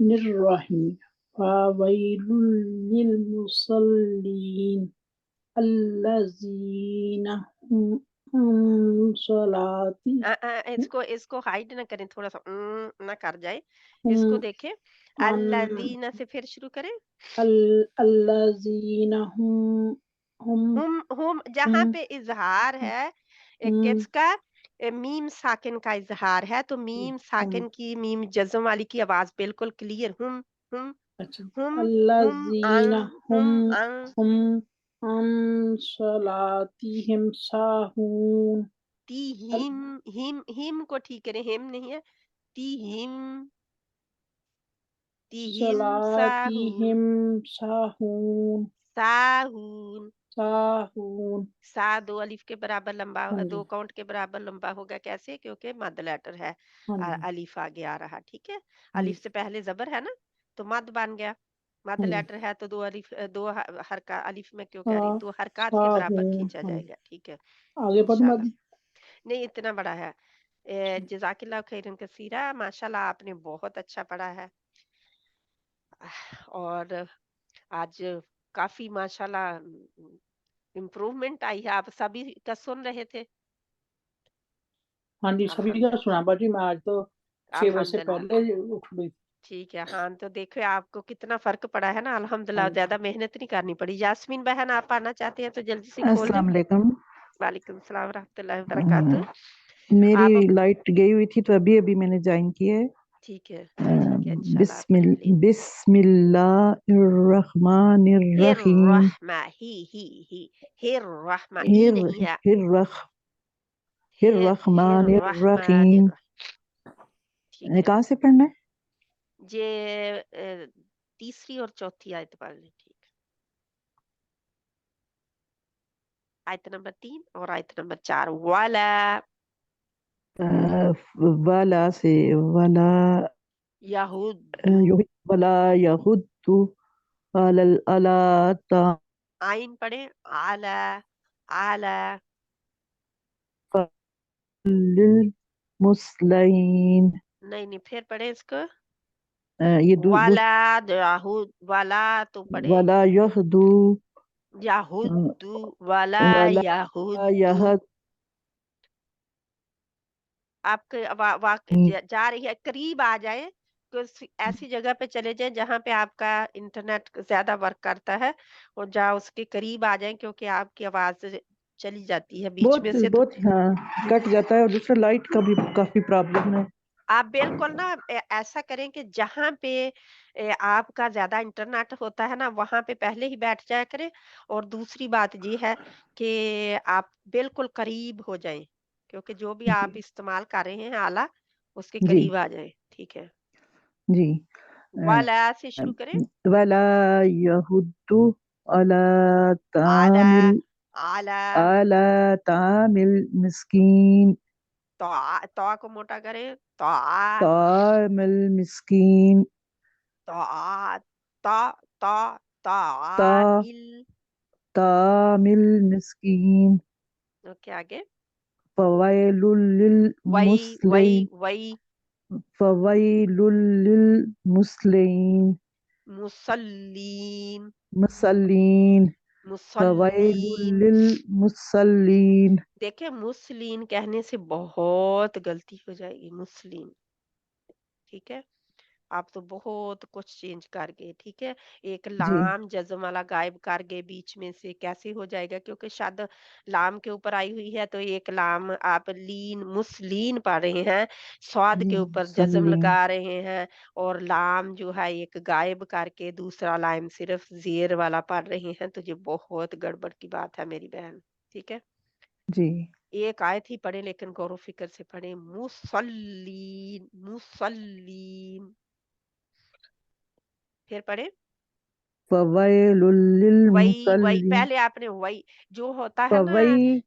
निर्रहीम फवैलुल लिलमुसल्लीन अल्लज़ीना हुम अन सलाती इसको हाइड ना करें, थोड़ा सा ना कर जाए, इसको देखें। अल्लज़ीना से फिर शुरू करें। अल्लज़ीना हम जहाँ पे इजहार है किसका? मीम साकिन का इजहार है, तो मीम साकिन की, मीम जज़म वाली की आवाज बिल्कुल क्लियर। हम अल्लज़ीना हुम अन सलातिहिम साहून। हिम को ठीक करें, हिम नहीं है, तीहिम सलातिहिम साहून साहून। सा दो अलिफ के बराबर लंबा, दो काउंट के बराबर लंबा होगा। कैसे? क्योंकि मद लेटर है, अलिफ आगे आ रहा। ठीक है, अलिफ से पहले जबर है ना, तो मद बन गया। मद लेटर है तो दो अलिफ, दो हरका अलिफ में क्यों कह रही, दो हरकत के बराबर खींचा जाएगा। ठीक है, आगे पढ़ूं? नहीं इतना बड़ा है। जज़ाकिल्लाह खैरन कसीरा, माशाल्लाह आपने बहुत अच्छा पढ़ा है, और आज काफी माशाल्लाह इम्प्रूवमेंट आई है। आप सभी का सुन रहे थे? हाँ जी, सभी का सुना बाजी। मैं आज तो 6 बजे से पहले उठ गई। ठीक है, हाँ तो देखो आपको कितना फर्क पड़ा है ना, अल्हम्दुलिल्लाह। ज्यादा मेहनत नहीं करनी पड़ी। यास्मीन बहन आप आना चाहते हैं तो जल्दी से खोल दें। अस्सलाम वालेकुम। वालेकुम सलाम रहमतुल्लाहि व बरकातहू। मेरी लाइट गई हुई थी तो अभी अभी मैंने ज्वाइन किया है। ठीक है इंशाल्लाह। बिस्मिल्लाहिर्रहमानिर्रहीम। हिर्रहमानिर्रहीम। कहाँ से पढ़ना है? ये तीसरी और चौथी आयत पढ़ लें। ठीक, आयत नंबर 3 और आयत नंबर 4। वाला से वाला यहुद्दु अला आइन पढ़े। आला मुस्लिम। नहीं फिर पढ़े इसको। ये वाला तो पढ़े वाला यहदू वाला यहूद। आपके जा रही है, करीब आ जाए, ऐसी जगह पे चले जाए जहाँ पे आपका इंटरनेट ज्यादा वर्क करता है, और जहाँ उसके करीब आ जाए, क्योंकि आपकी आवाज चली जाती है बीच में से। बहुत हाँ कट जाता है, और दूसरा लाइट का भी काफी प्रॉब्लम है। आप बिल्कुल ना ऐसा करें कि जहाँ पे आपका ज्यादा इंटरनेट होता है ना, वहां पे पहले ही बैठ जाया करें। और दूसरी बात ये है कि आप बिल्कुल करीब हो जाएं, क्योंकि जो भी आप इस्तेमाल कर रहे हैं आला, उसके करीब आ जाए। ठीक है जी। वाला से शुरू करें। वाला यहुद्दु अला तामिल मिस्कीन। तो को मोटा करें। तामिल मिस्कीन। तामिल मिस्कीन। ओके आगे। फवैलुल लिल मुस्लिम। फवैलुल लिल मुस्लिम। मुसल्लीन मुसल्लीन फवैलुल मुसल्लीन। लिलमुसल्लीन। देखिए मुस्लिन कहने से बहुत गलती हो जाएगी, मुस्लिन। ठीक है, आप तो बहुत कुछ चेंज कर गए। ठीक है, एक जी लाम जज्म वाला गायब कर गए बीच में से, कैसे हो जाएगा? क्योंकि शद लाम के ऊपर आई हुई है, तो एक लाम आप लीन मुस्लिन पढ़ रहे हैं, स्वाद जी के ऊपर जज्म मुसल्लीन। लगा रहे हैं, और लाम जो है एक गायब करके दूसरा लाम सिर्फ जेर वाला पढ़ रहे हैं, तो ये बहुत गड़बड़ की बात है मेरी बहन। ठीक है, जी एक आयत ही पढ़े, लेकिन गौर फिक्र से पढ़े। मुसल्लीन मुसल्लीन, फिर पढ़े फवैलुल वही वही, लिलमुसल्लीन। पहले आपने वही जो होता है ना, फवै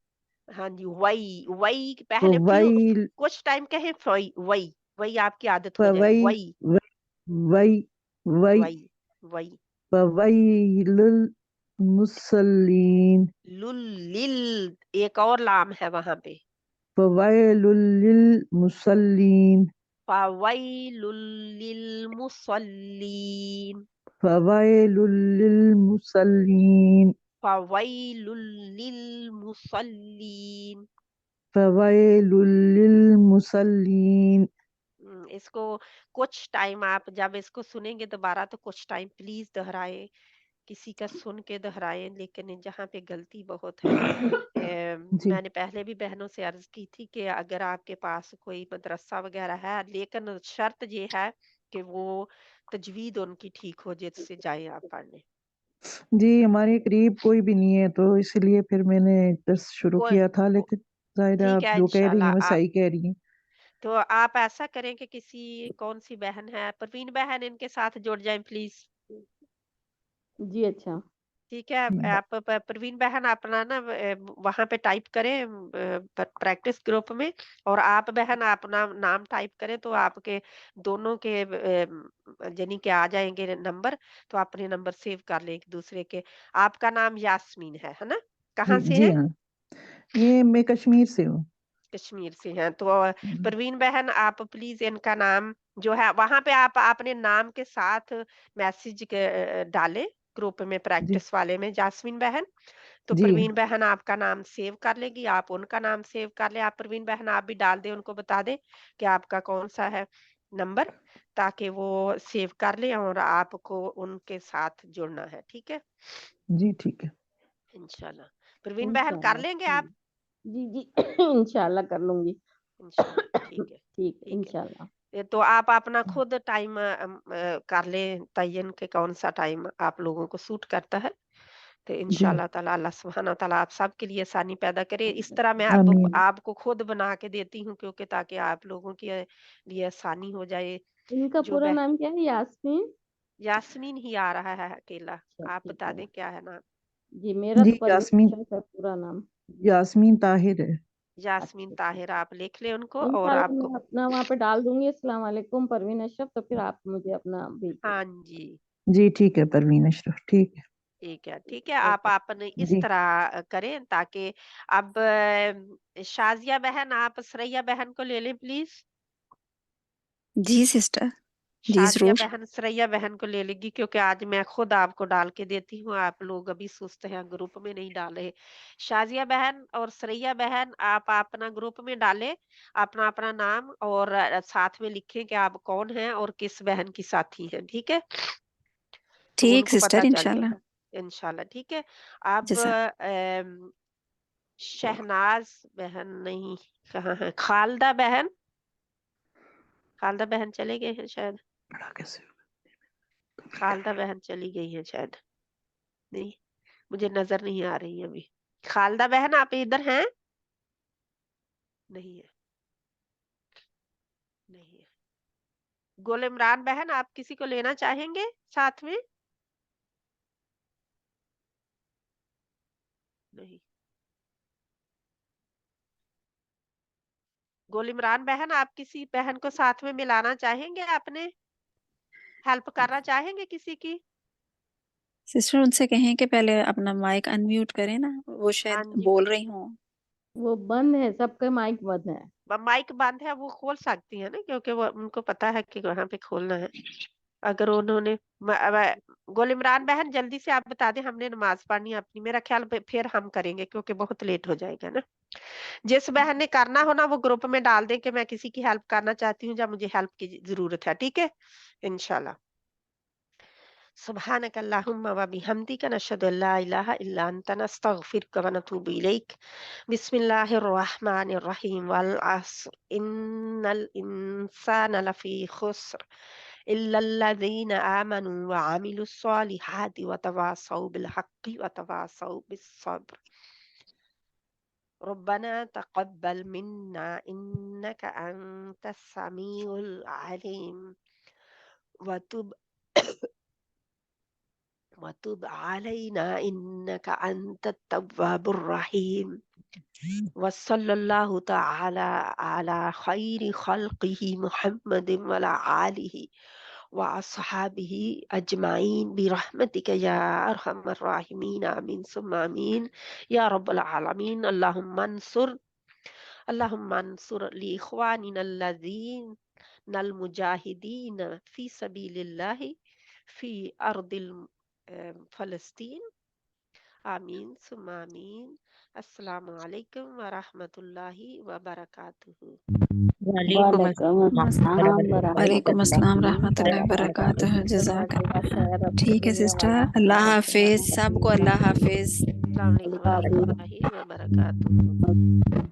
हाँ जी, वही वही पहले फ्यू फवैल कुछ टाइम कहे वही वही वही, आपकी आदत हो जाए। फवै वही वै वै वही वही फवैलुल मुसल्लीन। लुल लिल, एक और लाम है वहां पे, फवैलुल लिलमुसल्लीन। फवैलुल लिल मुसल्लीन फवैलुल लिलमुसल्लीन। फवैलुल लिल मुसल्लीन। फवैलुल लिलमुसल्लीन। इसको कुछ टाइम आप जब इसको सुनेंगे दोबारा, तो कुछ टाइम प्लीज दोहराएं, किसी का सुन के दोहराएं, लेकिन जहाँ पे गलती बहुत है। जी मैंने पहले भी बहनों से अर्ज की थी कि अगर आपके पास कोई मदरसा वगैरह है, लेकिन शर्त ये है कि वो तजवीद उनकी ठीक हो, जिससे जाए आप पढ़ने। जी हमारे करीब कोई भी नहीं है, तो इसलिए फिर मैंने दर्स शुरू कोई किया था, लेकिन जाहिर है ठीक आप है, जो कह रही हैं इंशाल्लाह वो आप, सही कह रही हैं। तो आप ऐसा करें कि किसी, कौन सी बहन है, परवीन बहन, इनके साथ जुड़ जाएं प्लीज। जी अच्छा। ठीक है, आप प्रवीण बहन अपना ना वहां पे टाइप करें प्रैक्टिस ग्रुप में, और आप बहन अपना नाम टाइप करें, तो आपके दोनों के यानी कि आ जाएंगे नंबर, तो अपने नंबर सेव कर लें एक दूसरे के। आपका नाम यास्मीन है ना? कहाँ जी से जी है? हाँ, ये मैं कश्मीर से हूँ। कश्मीर से हैं। तो प्रवीण बहन आप प्लीज इनका नाम जो है वहां पे आप अपने नाम के साथ मैसेज डालें ग्रुप में, जी प्रैक्टिस वाले में, जास्मीन बहन। तो जी प्रवीण बहन आपका नाम सेव कर लेगी, आप उनका नाम सेव कर ले। आप प्रवीण बहन आप भी डाल दें, उनको बता दें कि आपका कौन सा है नंबर, ताकि वो सेव कर ले और आपको उनके साथ जुड़ना है। ठीक है, जी ठीक है। इंशाल्लाह। प्रवीण बहन कर इंशाल्लाह लेंगे आप? जी जी इंशाल्लाह कर लूंगी। इंशाल्लाह, ठीक है ठीक है ठीक है। इंशाल्लाह। तो आप अपना खुद टाइम कर लें तयन के कौन सा टाइम आप लोगों को सूट करता है, तो जी इंशाल्लाह ताला अल्लाह सुब्हाना ताला आप सबके लिए आसानी पैदा करे। इस तरह मैं अब आमीन। आपको खुद बना के देती हूँ, क्योंकि ताकि आप लोगों के लिए आसानी हो जाए। इनका जो पूरा नाम क्या है? यास्मीन? यास्मीन ही आ रहा है अकेला, अच्छा आप ठीक बता है। दें क्या है नाम? जी मेरा जी तो परवीन यास्मीन, अशरफ है पूरा नाम। यास्मीन ताहिर है। यास्मीन अच्छा ठीक ताहिर, आप लिख लें उनको, है। और इंशाल्लाह आपको, मैं अपना वहाँ पे डाल दूंगी, अस्सलाम वालेकुम परवीन अशरफ, तो फिर आप मुझे अपना भेज देना। हाँ जी, जी ठीक है परवीन अशरफ, ठीक है। ठीक है ठीक है। आप ओके। आपने इस जी तरह करें, ताकि अब शाजिया बहन आप सरैया बहन को ले लें प्लीज। जी सिस्टर, जी शाजिया जरूर। बहन सरैया बहन को ले लेगी, क्योंकि आज मैं खुद आपको डाल के देती हूँ, आप लोग अभी सुस्त हैं, ग्रुप में नहीं डाले। शाजिया बहन और सरैया बहन आप अपना ग्रुप में डालें, अपना अपना नाम, और साथ में लिखें कि आप कौन हैं और किस बहन की साथी हैं। ठीक है, तो ठीक उनको पता सिस्टर चल इंशाल्लाह। जाएगा इंशाल्लाह। ठीक है, अब जैसा शहनाज बहन नहीं, कहाँ है खालदा बहन? खालदा बहन चले गए हैं शायद, बड़ा कैसे खालदा बहन चली गई है शायद, नहीं, मुझे नजर नहीं आ रही अभी। खालदा बहन आप इधर हैं? नहीं है, नहीं है। गुल इमरान बहन आप किसी को लेना चाहेंगे साथ में? नहीं। गुल इमरान बहन आप किसी बहन को साथ में मिलाना चाहेंगे, अपने हेल्प करना चाहेंगे किसी की? सिस्टर उनसे कहें कि पहले अपना माइक अनम्यूट करें ना, वो हाँ शायद जी, बोल रही हूँ। वो बंद है, सबका माइक बंद है। माइक बंद है, वो खोल सकती है ना, क्योंकि वो उनको पता है कि वहां पे खोलना है। अगर उन्होंने गुल इमरान बहन जल्दी से आप बता दें, हमने नमाज पढ़नी है अपनी, मेरा ख्याल फिर हम करेंगे क्योंकि बहुत लेट हो जाएगा ना। जिस बहन ने करना हो ना वो ग्रुप में डाल दें कि मैं किसी की हेल्प करना चाहती हूँ या मुझे हेल्प की जरूरत है, ठीक है इंशाल्लाह। सुब्हानक अल्लाहुम्मा व बिहम्दिका नशहदु अल्ला इलाहा इल्ला अंता नस्तगफिरुका व नतूबु इलैक। बिस्मिल्लाहिर रहमानिर रहीम वल अस्र इन्नल इंसाना लफी खुस्र इल्लल्लज़ीना आमनू व अमिलुस सॉलिहाति व तवासौ बिल हक्कि व तवासौ बिस सब्र। रब्बना तक़ब्बल मिन्ना इन्नका अंतस समीउल अलीम वतुब अलैना इन्नका अंतत तव्वाबुर रहीम। वसल्लल्लाहु तआला अला खैरि खल्क़िही मुहम्मदिन व अला आलिही व अस्हाबिही अजमाइन बिरहमतिका या अरहमर राहिमीन आमीन सुम्मा आमीन या रब्बल आलमीन। अल्लाहुम्मा अंसुर ली इख्वानिना अल्लज़ीनल मुजाहिदीन फी सबीलिल्लाहि फी अर्दिल फलस्तीन आमीन सुम्मा आमीन। अस्सलामु अलैकुम व रहमतुल्लाहि व बरकातुहू। वालेकुम वालेकुम अस्सलाम रहमतुल्लाहि व बरकातुहू। जज़ाकल्लाह खैर। ठीक है सिस्टर, अल्लाह हाफिज सबको, अल्लाह हाफिज। अस्सलाम वालेकुम व रहमतुल्लाहि व बरकातुहू।